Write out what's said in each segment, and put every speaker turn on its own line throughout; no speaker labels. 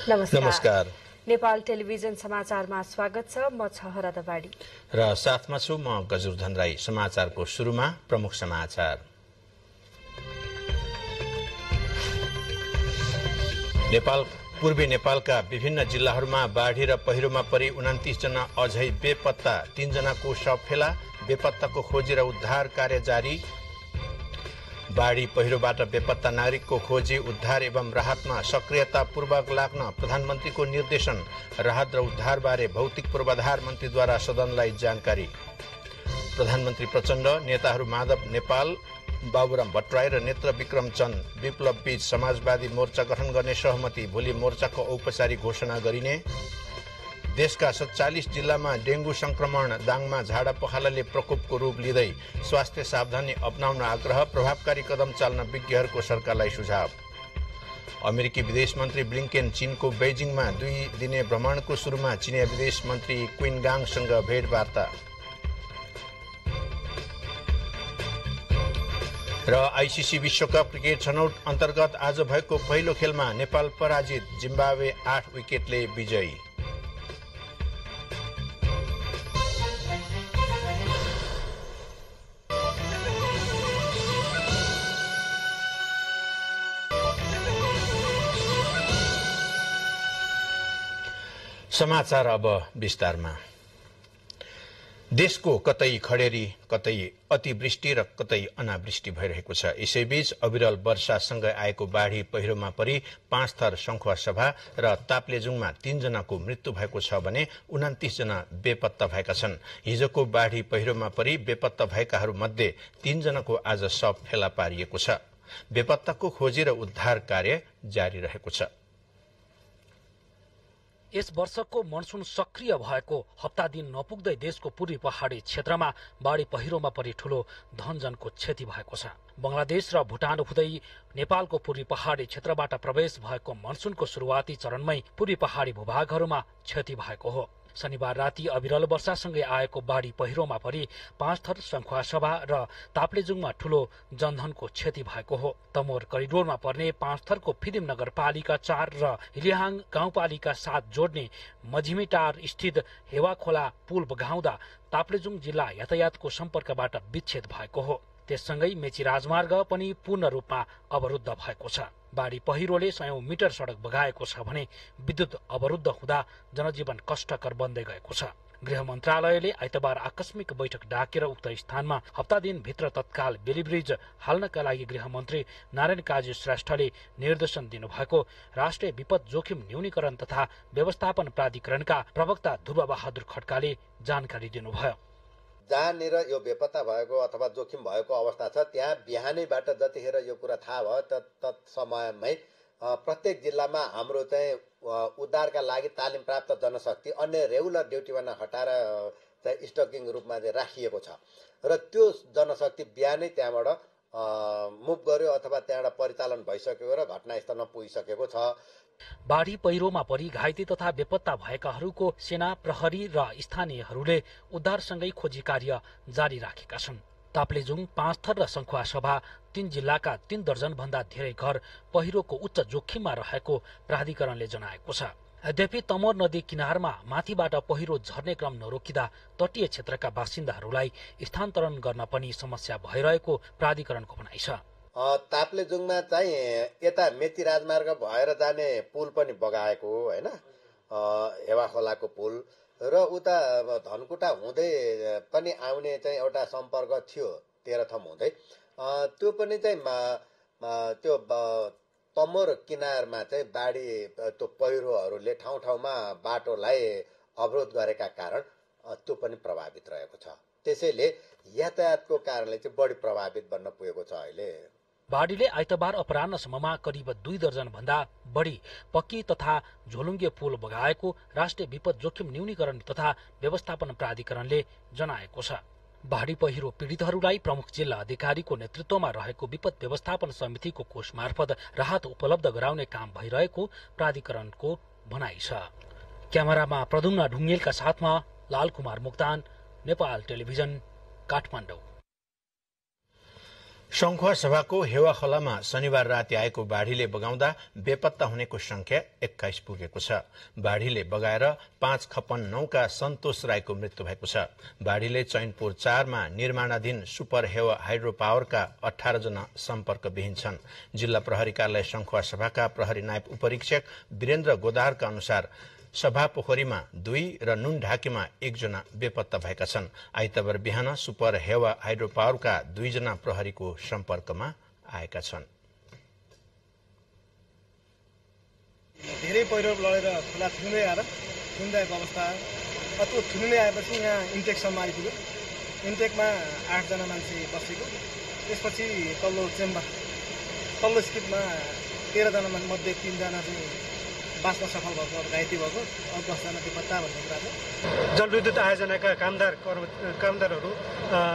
नमस्कार।
नेपाल टेलिभिजन समाचारमा स्वागत छ। म छहरा दबाडी
र साथमा छु म गजुरधन राई। समाचारको सुरुमा प्रमुख समाचार। पूर्वी नेपालका विभिन्न जिल्लाहरूमा बाढी र पहिरोमा परि 29 जना अझै बेपत्ता, 3 जनाको शव फेला। बेपत्ताको खोजी र उद्धार कार्य जारी। बाढी पहिरोबाट बेपत्ता नागरिकको खोजी, उद्धार एवं राहतमा सक्रियतापूर्वक लाग्न प्रधानमन्त्रीको निर्देशन। राहत र उद्धारबारे भौतिक पूर्वाधार मन्त्रीद्वारा सदनलाई जानकारी। प्रधानमन्त्री प्रचण्ड, नेताहरू माधव नेपाल, बाबुराम भट्टराई र नेत्र विक्रम चन्द विप्लवबीच समाजवादी मोर्चा गठन गर्ने सहमति। भोलि मोर्चाको औपचारिक घोषणा गरिने। देशका 47 जिल्लामा डेंगू संक्रमण। दाङमा झाडा पखालाले प्रकोपको रूप लिँदै स्वास्थ्य सावधानी अपनाउन आग्रह। प्रभावकारी कदम चाल्न विज्ञहरूको सरकारलाई सुझाव। अमेरिकी विदेश मन्त्री ब्लिंकेन चीनको बेजिङमा 2 दिने भ्रमणको सुरुमा चीनिया विदेश मन्त्री क्विन गाङसँग भेटवार्ता। र आईसीसी विश्वकप क्रिकेट छनौट अन्तर्गत आज भएको पहिलो खेलमा नेपाल पराजित, जिम्बाब्वे 8 विकेटले विजयी। समाचार अब विस्तारमा। देशको कतै खडेरी, कतै अतिवृष्टि र कतै अनावृष्टि भइरहेको छ। यसैबीच अविरल वर्षासँगै आएको बाढी पहिरोमा परि 5 थर सङ्खुवा सभा र ताप्लेजुङमा 3 जनाको मृत्यु भएको छ भने 29 जना बेपत्ता भएका छन्। हिजोको बाढी पहिरोमा परि बेपत्ता भएकाहरूमध्ये 3 जनाको आज शव फेला पारिएको छ। बेपत्ताको खोजी र उद्धार कार्य जारी रहेको छ।
यस वर्षको मनसुन सक्रिय भएको हप्ता दिन नपुग्दै देशको पूर्वी पहाडी क्षेत्रमा बाढी पहिरोमा परि ठूलो धनजनको क्षति भएको छ। बंगलादेश र भुटान हुँदै नेपालको पूर्वी पहाडी क्षेत्रबाट प्रवेश भएको मनसुनको सुरुवाती चरणमै पूर्वी पहाडी भूभागहरूमा क्षति भएको हो। शनिबार राति अविरल वर्षासँगै आएको बाढी पहिरोमा परि 5 थर सङ्खुवा सभा र ताप्लेजुङमा ठूलो जनधनको क्षति भएको हो। तमोर करिडोरमा पर्ने 5 थरको फिदिम नगरपालिका 4 र हिलिहाङ गाउँपालिका 7 जोड्ने मझिमीटार स्थित हेवाखोला पुल बगाउँदा ताप्लेजुङ जिल्ला यातायातको सम्पर्कबाट विच्छेद भएको हो। त्यससँगै मेची राजमार्ग पनि पूर्ण रूपमा अवरुद्ध भएको छ। बाढी पहिरोले 100 मिटर सड़क बगाएको छ भने विद्युत अवरुद्ध हुँदा जनजीवन कष्टकर बन्दै गएको छ। गृह मन्त्रालयले आइतबार आकस्मिक बैठक डाकेर उक्त स्थानमा हप्ता दिनभित्र तत्काल बेलिब्रिज हाल्नका लागि गृहमन्त्री नारायण काजी श्रेष्ठले निर्देशन दिनुभएको राष्ट्रिय विपद जोखिम न्यूनीकरण तथा व्यवस्थापन प्राधिकरणका प्रवक्ता ध्रुव बहादुर खड्काले जानकारी दिनुभयो।
जहाँनिर यो बेपत्ता भएको अथवा जोखिम भएको अवस्था छ त्यहाँ बिहानैबाट जतिखेर यो कुरा थाहा भयो तत् समयमै प्रत्येक जिल्लामा हाम्रो चाहिँ उद्धारका लागि तालिम प्राप्त जनशक्ति अन्य रेगुलर ड्युटीमा नहटाएर चाहिँ स्टकिङ रूपमा चाहिँ राखिएको छ र त्यो जनशक्ति बिहानै त्यहाँबाट मुभ गर्यो अथवा त्यहाँबाट परिचालन भइसकेको र घटनास्थलमा पुगिसकेको छ।
बाढी पहिरोमा परि घाइते तथा बेपत्ता भएकाहरूको सेना, प्रहरी र स्थानीयहरूले उद्धारसँगै खोजी कार्य जारी राखेका छन्। ताप्लेजुङ, 5 थर र सङ्खुवा सभा 3 जिल्लाका 3 दर्जन भन्दा धेरै घर पहिरोको उच्च जोखिममा रहेको प्राधिकरणले जनाएको छ। यद्यपि तमोर नदी किनारमा माथिबाट पहिरो झर्ने क्रम नरोकिँदा तटीय क्षेत्रका बासिन्दाहरूलाई स्थानान्तरण गर्न पनि समस्या भइरहेको प्राधिकरणको भनाइ छ।
ताप्लेजुङमा चाहिँ यता मेची राजमार्ग भएर जाने पुल पनि बगाएको हो हैन, हेवाखोलाको पुल र उता धनकुटा हुँदै पनि आउने चाहिँ एउटा सम्पर्क थियो तेह्रथम हुँदै त्यो पनि चाहिँ त्यो तमोर किनारमा चाहिँ बाढी त्यो पहिरोहरूले ठाउँ ठाउँमा बाटोलाई अवरोध गरेका कारण त्यो पनि प्रभावित रहेको छ। त्यसैले यातायातको कारणले चाहिँ बढी प्रभावित बन्न पुगेको छ। अहिले
बाढीले आइतबार अपराह्नसम्ममा करिब 2 दर्जन भन्दा बढी पक्की तथा झोलुङ्गे पुल बगाएको राष्ट्रिय विपद जोखिम न्यूनीकरण तथा व्यवस्थापन प्राधिकरणले जनाएको छ। बाढी पहिरो पीडितहरूलाई प्रमुख जिल्ला अधिकारीको नेतृत्वमा रहेको विपद व्यवस्थापन समितिको कोष मार्फत राहत उपलब्ध गराउने काम भइरहेको प्राधिकरणको भनाइ छ। क्यामेरामा प्रदुम्न ढुङ्गेलका साथमा लालकुमार मुक्तान, नेपाल टेलिभिजन, काठमाडौँ।
संखुवा सभाको हेवा खोलामा शनिबार राति आएको बाढ़ीले बगाउँदा बेपत्ता हुनेको संख्या 21 पुगेको छ। बाढ़ीले बगाएर 5/9 का सन्तोष राईको मृत्यु भएको छ। बाढ़ीले चैनपुर 4 मा निर्माणाधीन सुपर हेवा हाइड्रो पावरका 18 जना सम्पर्कविहीन छन्। जिल्ला प्रहरी कार्यालय संखुवा सभाका प्रहरी नायब उपरीक्षक वीरेन्द्र गोदारका अनुसार सभा पोखरीमा 2 र नुन ढाकीमा 1 जना बेपत्ता भएका छन्। आइतबार बिहान सुपर हेवा हाइड्रो पावरका 2 जना प्रहरीको सम्पर्कमा आएका छन्।
धेरै पहिरो लडेर खोला थुन्दै आएर थुनिरहेको अवस्था त्यो थुनिँदै आएपछि यहाँ इन्टेकसम्म आइपुग्यो। इन्टेकमा 8 जना मान्छे बसेको, त्यसपछि तल्लो चेम्बर तल्लो स्किपमा 13 जना मध्ये 3 जना चाहिँ बाँच्न सफल भएको, घाइते भएको, अब 10 जना बेपत्ता भन्ने कुरा छ।
जलविद्युत आयोजनाका कामदारहरू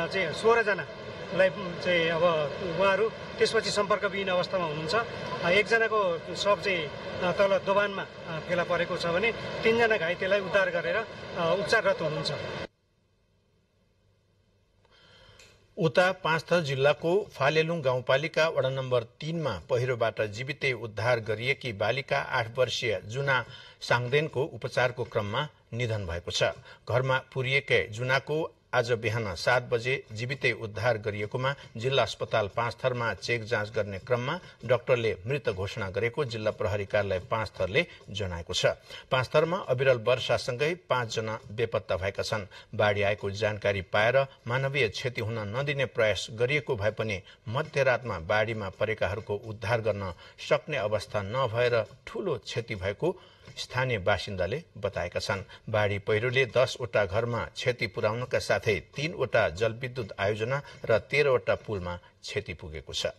चाहिँ 16 जनालाई चाहिँ अब उहाँहरू त्यसपछि सम्पर्कविहीन अवस्थामा हुनुहुन्छ। 1 जनाको शव चाहिँ तल दोभानमा फेला परेको छ भने 3 जना घाइतेलाई उद्धार गरेर उपचाररत हुनुहुन्छ।
उता पाँचथर जिल्लाको फालेलुङ गाउँपालिका वडा नम्बर 3 मा पहिरोबाट जीवितै उद्धार गरिएकी बालिका 8 वर्षीय जुना साङदेनको उपचारको क्रममा निधन भएको छ। घरमा पुरिएकै जुनाको आज बिहान 7 बजे जीवितै उद्धार गरिएकोमा जिल्ला अस्पताल पाँचथरमा चेक जाँच गर्ने क्रममा डाक्टरले मृत घोषणा गरेको जिल्ला प्रहरी कार्यालय पाँचथरले जनाएको छ। पाँचथरमा अविरल वर्षासँगै 5 जना बेपत्ता भएका छन्। बाढ़ी आएको जानकारी पाएर मानवीय क्षति हुन नदिने प्रयास गरिएको भए पनि मध्यरातमा बाढ़ीमा परेकाहरूको उद्धार गर्न सक्ने अवस्था नभएर ठूलो क्षति भएको स्थानीय बासिन्दाले बताएका छन्। बाढ़ी पहिरोले 10 वटा घरमा क्षति पुर्याउनका साथै 3 वटा जलविद्युत आयोजना र 13 वटा पुलमा क्षति पुगेको छ।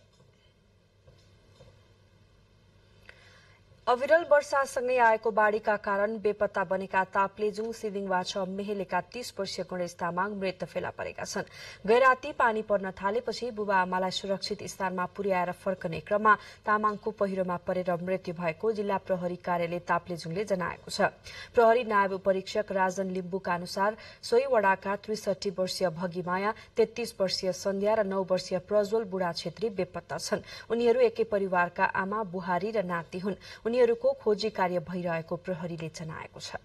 अविरल वर्षासँगै आएको बाढ़ीका कारण बेपत्ता बनेका ताप्लेजुङ सिदिङवाछ मेहेलेका 30 वर्षीय गणेश तामाङ मृत फेला परेका छन्। गैराती पानी पर्न थालेपछि बुबा आमालाई सुरक्षित स्थानमा पुर्याएर फर्कने क्रममा तामाङको पहिरोमा परेर मृत्यु भएको जिल्ला प्रहरी कार्यालय ताप्लेजुङले जनाएको छ। प्रहरी नायब उपरीक्षक राजन लिम्बुका अनुसार सोही वडाका 63 वर्षीय भगीमाया, 33 वर्षीय सन्ध्या र 9 वर्षीय प्रज्वल बुढा छेत्री बेपत्ता छन्। उनीहरू एकै परिवारका आमा, बुहारी र नाति हुन्। उनीहरूको खोजी कार्य भइरहेको प्रहरीले जनाएको छ।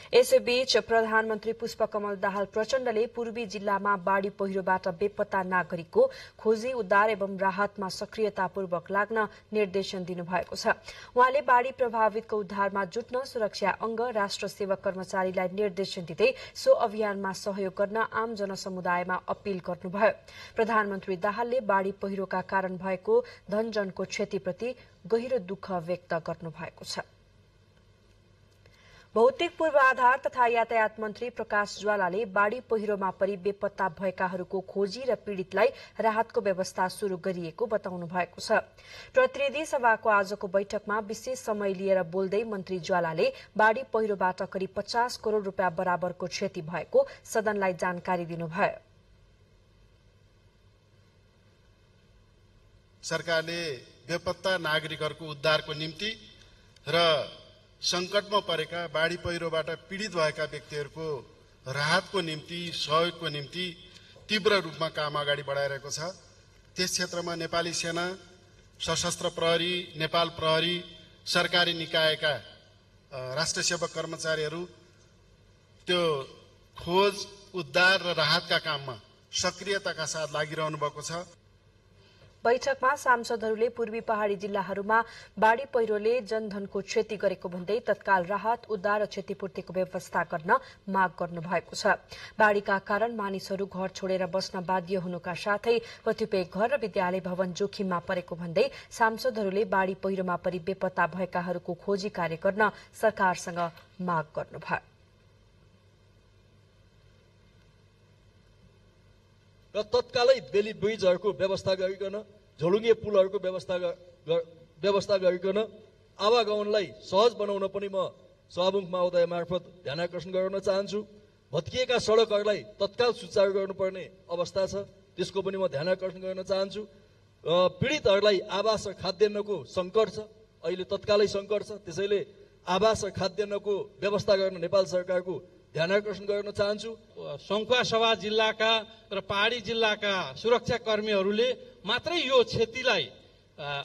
यसैबीच प्रधानमन्त्री पुष्पकमल दाहाल प्रचण्डले पूर्वी जिल्लामा बाढ़ी पहिरोबाट बेपत्ता नागरिकको खोजी, उद्धार एवं राहतमा सक्रियतापूर्वक लाग्न निर्देशन दिनुभएको छ। उहाँले बाढ़ी प्रभावितको उद्धारमा जुट्न सुरक्षा अंग, राष्ट्र सेवक कर्मचारीलाई निर्देशन दिँदै सो अभियानमा सहयोग गर्न आम जनसमुदायमा अपील गर्नुभयो। प्रधानमन्त्री दाहालले बाढ़ी पहिरोका कारण भएको धनजनको क्षतिप्रति गहिरो दुःख व्यक्त गर्नुभएको छ। भौतिक पूर्वाधार तथा यातायात मन्त्री प्रकाश ज्वालाले बाढ़ी पहिरोमा परि बेपत्ता भएकाहरूको खोजी र पीड़ितलाई राहतको व्यवस्था शुरू गरिएको बताउनु भएको छ। प्रतिनिधि सभाको आजको बैठकमा विशेष समय लिएर बोल्दै मन्त्री ज्वालाले बाढ़ी पहिरोबाट करिब 50 करोड़ रूपियाँ बराबरको क्षति भएको सदनलाई जानकारी दिनुभयो।
सरकारले बेपत्ता नागरिकहरूको उद्धारको निम्ति र संकटमा परेका बाढ़ी पहिरोबाट पीड़ित भएका व्यक्तिहरूको राहतको निम्ति, सहयोगको निम्ति तीव्र रूपमा काम अगाडि बढाइरहेको छ। त्यस क्षेत्रमा नेपाली सेना, सशस्त्र प्रहरी, नेपाल प्रहरी, सरकारी निकायका राष्ट्र सेवक कर्मचारीहरू त्यो खोज, उद्धार र राहतका काममा सक्रियताका साथ लागिरहनु भएको छ।
बैठकमा सांसदहरूले पूर्वी पहाड़ी जिल्लाहरूमा बाढ़ी पहिरोले जनधनको क्षति गरेको भन्दै तत्काल राहत, उद्धार र क्षतिपूर्तिको व्यवस्था गर्न माग गर्नुभएको छ। बाढ़ीका कारण मानिसहरू घर छोडेर बस्न बाध्य हुनुका साथै कतिपय घर र विद्यालय भवन जोखिममा परेको भन्दै सांसदहरूले बाढ़ी पहिरोमा परि बेपत्ता भएकाहरूको खोजी कार्य गर्न सरकारसँग माग गर्नुभयो।
र तत्कालै बेली ब्रिजहरूको व्यवस्था गरिकन, झोलुङ्गे पुलहरूको व्यवस्था गरिकन आवागमनलाई सहज बनाउन पनि म सभामुख महोदय मार्फत ध्यान आकर्षण गराउन चाहन्छु। भत्किएका सड़कहरूलाई तत्काल सुचारू गर्नुपर्ने अवस्था छ, त्यसको पनि म ध्यान आकर्षण गर्न चाहन्छु। पीड़ितहरूलाई आवास र खाद्यान्नको संकट छ, अहिले तत्कालै संकट छ, त्यसैले आवास र खाद्यान्नको व्यवस्था गर्न नेपाल सरकारको ध्यानाकर्षण गर्न चाहन्छु।
सङ्खुवासभा जिल्लाका र पहाडी जिल्लाका सुरक्षाकर्मीहरूले मात्रै यो क्षतिलाई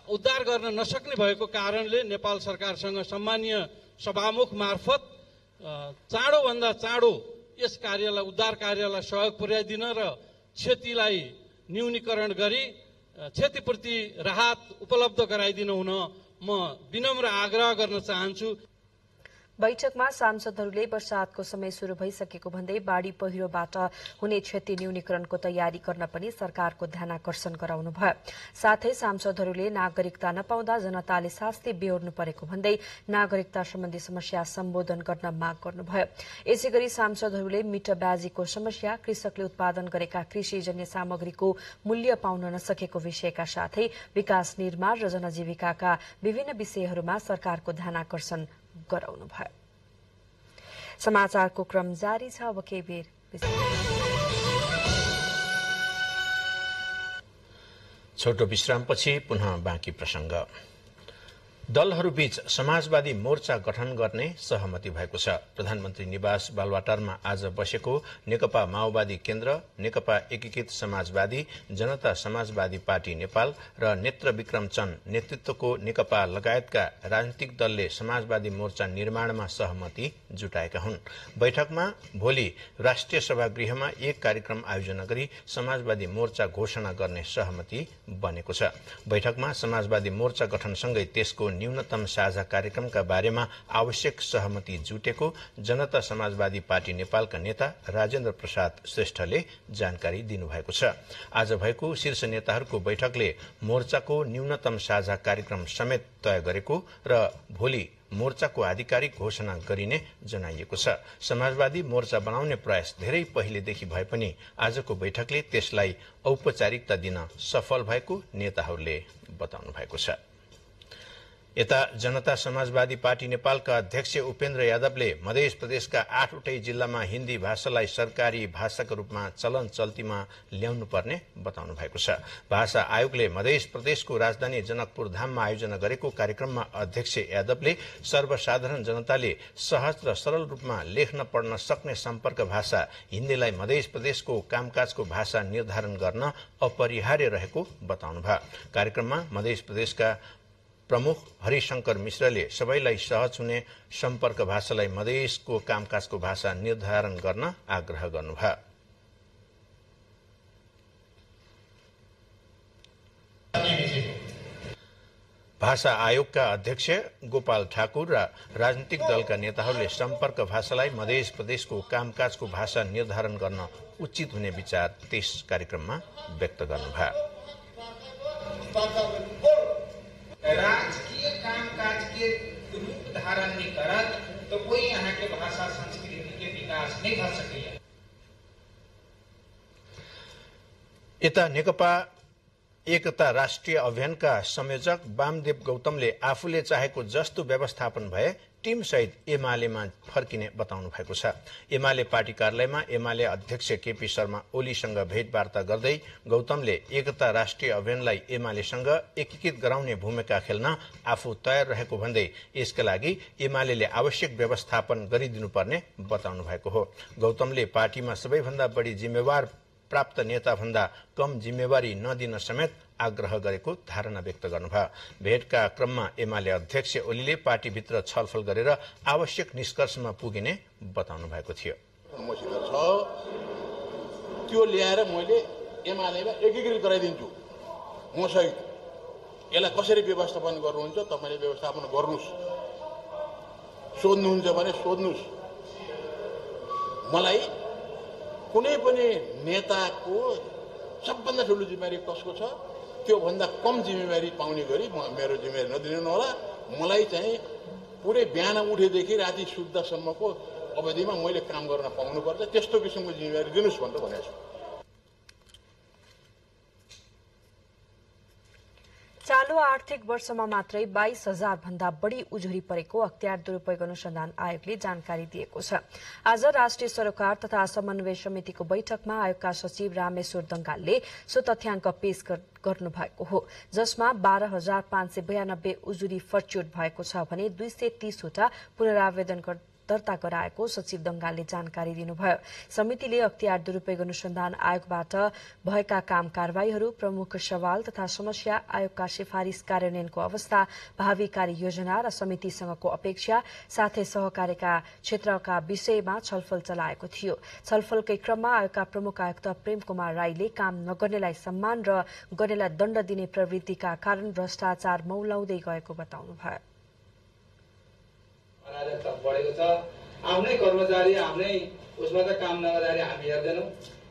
उद्धार गर्न नसक्ने भएको कारणले नेपाल सरकारसँग सम्मानीय सभामुख मार्फत चाँडोभन्दा चाँडो यस कार्यलाई उद्धार कार्यलाई सहयोग पुर्याइदिन र क्षतिलाई न्यूनीकरण गरी क्षतिपूर्ति राहत उपलब्ध गराइदिन हुन म विनम्र आग्रह गर्न चाहन्छु।
बैठकमा सांसदहरूले वर्षातको समय शुरू भइसकेको भन्दै बाढ़ी पहिरोबाट हुने क्षति न्यूनीकरणको तयारी गर्न पनि सरकारको ध्यानाकर्षण गराउनुभयो। साथै सांसदहरूले नागरिकता नपाउँदा जनताले शास्ति बेहोर्नु परेको भन्दै नागरिकता सम्बन्धी समस्या सम्बोधन गर्न माग गर्नुभयो। यसैगरी सांसदहरूले मिटरब्याजीको समस्या, कृषकले उत्पादन गरेका कृषिजन्य सामग्रीको मूल्य पाउन नसकेको विषयका साथै विकास निर्माण र जनजीविकाका विभिन्न विषयहरूमा सरकारको ध्यानाकर्षण गराउनु भयो। समाचारको क्रम जारी छ। अब केही बेर
छोटो विश्रामपछि पुनः बाँकी प्रसंग। दलहरूबीच समाजवादी मोर्चा गठन गर्ने सहमति भएको छ। प्रधानमन्त्री निवास बालुवाटारमा आज बसेको नेकपा माओवादी केन्द्र, नेकपा एकीकृत समाजवादी, जनता समाजवादी पार्टी नेपाल र नेत्र विक्रम चन्द नेतृत्वको नेकपा लगायतका राजनीतिक दलले समाजवादी मोर्चा निर्माणमा सहमति जुटाएका हुन्। बैठकमा भोलि राष्ट्रिय सभागृहमा एक कार्यक्रम आयोजना गरी समाजवादी मोर्चा घोषणा गर्ने सहमति बनेको छ। बैठकमा समाजवादी मोर्चा गठनसँगै त्यसको न्यूनतम साझा कार्यक्रमका बारेमा आवश्यक सहमति जुटेको जनता समाजवादी पार्टी नेपालका नेता राजेन्द्र प्रसाद श्रेष्ठले जानकारी दिनुभएको छ। आज भएको शीर्ष नेताहरूको बैठकले मोर्चाको न्यूनतम साझा कार्यक्रम समेत तय गरेको र भोलि मोर्चाको आधिकारिक घोषणा गरिने जनाइएको छ। समाजवादी मोर्चा बनाउने प्रयास धेरै पहिलेदेखि भए पनि आजको बैठकले त्यसलाई औपचारिकता दिन सफल भएको नेताहरूले बताउनु भएको छ। यता जनता समाजवादी पार्टी नेपालका अध्यक्ष उपेन्द्र यादवले मध्य प्रदेशका 8वटै जिल्लामा हिन्दी भाषालाई सरकारी भाषाका रूपमा चलन चल्तीमा ल्याउनु पर्ने बताउनु भएको छ। भाषा आयोगले मध्य प्रदेशको राजधानी जनकपुर धाममा आयोजना गरेको कार्यक्रममा अध्यक्ष यादवले सर्वसाधारण जनताले सहज र सरल रूपमा लेख्न पढ्न सक्ने सम्पर्क भाषा हिन्दीलाई मध्य प्रदेशको कामकाजको भाषा निर्धारण गर्न अपरिहार्य रहेको बताउनुभयो। कार्यक्रममा मध्य प्रदेशका प्रमुख हरिशंकर मिश्रले सबैलाई सहज हुने सम्पर्क भाषालाई मधेसको कामकाजको भाषा निर्धारण गर्न आग्रह गर्नुभयो। भाषा आयोगका अध्यक्ष गोपाल ठाकुर र राजनीतिक दलका नेताहरूले सम्पर्क भाषालाई मध्य प्रदेशको कामकाजको भाषा निर्धारण गर्न उचित हुने विचार त्यस कार्यक्रममा व्यक्त गर्नुभयो।
राजकीय कामकाज के रूप धारण नहीं करत तो कोई यहाँ के भाषा संस्कृति के विकास नहीं कर सकेगा।
यता नेकपा एकता राष्ट्रिय अभियानका संयोजक वामदेव गौतमले आफूले चाहेको जस्तो व्यवस्थापन भए टीम सहित एमालेमा फर्किने बताउनु भएको छ। एमाले पार्टी कार्यालयमा एमाले अध्यक्ष केपी शर्मा ओलीसँग भेटवार्ता गर्दै गौतमले एकता राष्ट्रिय अभियानलाई एमालेसँग एकीकृत गराउने भूमिका खेल्न आफू तयार रहेको भन्दै यसका लागि एमालेले आवश्यक व्यवस्थापन गरिदिनुपर्ने बताउनु भएको हो। गौतमले पार्टीमा सबैभन्दा बढी जिम्मेवार प्राप्त नेता भन्दा कम जिम्मेवारी नदिन समेत आग्रह गरेको धारणा व्यक्त गर्नुभयो। भेटका क्रममा एमाले अध्यक्ष ओलीले पार्टीभित्र छलफल गरेर आवश्यक निष्कर्षमा पुगिने बताउनु भएको थियो।
मसित छ त्यो ल्याएर मैले एमालेमा एकीकृत गराइदिन्छु म सहित। यसलाई कसरी व्यवस्थापन गर्नुहुन्छ तपाईले व्यवस्थापन गर्नुस्, सोध्नुहुन्छ भने सोध्नुस्। मलाई कुनै पनि नेताको सबभन्दा ठुलो जिम्मेवारी कसको छ त्यो भन्दा कम जिम्मेवारी पाउने गरी मेरो जिम्मेवारी नदिनु होला। मलाई चाहिँ पुरै बिहान उठेदेखि राति सुत्दासम्मको अवधिमा मैले काम गर्न पाउनुपर्छ, त्यस्तो किसिमको जिम्मेवारी दिनुस् भनेर भनेको छु।
चालू आर्थिक वर्षमा मात्रै 22,000 भन्दा बढ़ी उजुरी परेको अख्तियार दुरूपयोग अनुसन्धान आयोगले जानकारी दिएको छ। आज राष्ट्रिय सरोकार तथा समन्वय समितिको बैठकमा आयोगका सचिव रामेश्वर दंगालले सो तथ्याङ्क पेश गर्नु भएको हो, जसमा 12,592 उजुरी फर्च्युट भएको छ भने 230 वटा पुनरावेदन दर्ता गराएको सचिव दंगालले जानकारी दिनुभयो। समितिले अख्तियार दुरूपयोग अनुसन्धान आयोगबाट भएका काम कारवाहीहरू, प्रमुख सवाल तथा समस्या, आयोगका सिफारिश कार्यान्वयनको अवस्था, भावी कार्ययोजना र समितिसँगको अपेक्षा साथै सहकार्यका क्षेत्रका विषयमा छलफल चलाएको थियो। छलफलकै क्रममा आयोगका प्रमुख आयुक्त प्रेम कुमार राईले काम नगर्नेलाई सम्मान र गर्नेलाई दण्ड दिने प्रवृत्तिका कारण भ्रष्टाचार मौलाउँदै गएको बताउनुभयो।
बढेको छ। आफ्नै कर्मचारी आफ्नै उसमा त काम नगर्दाखेरि हामी हेर्दैनौँ।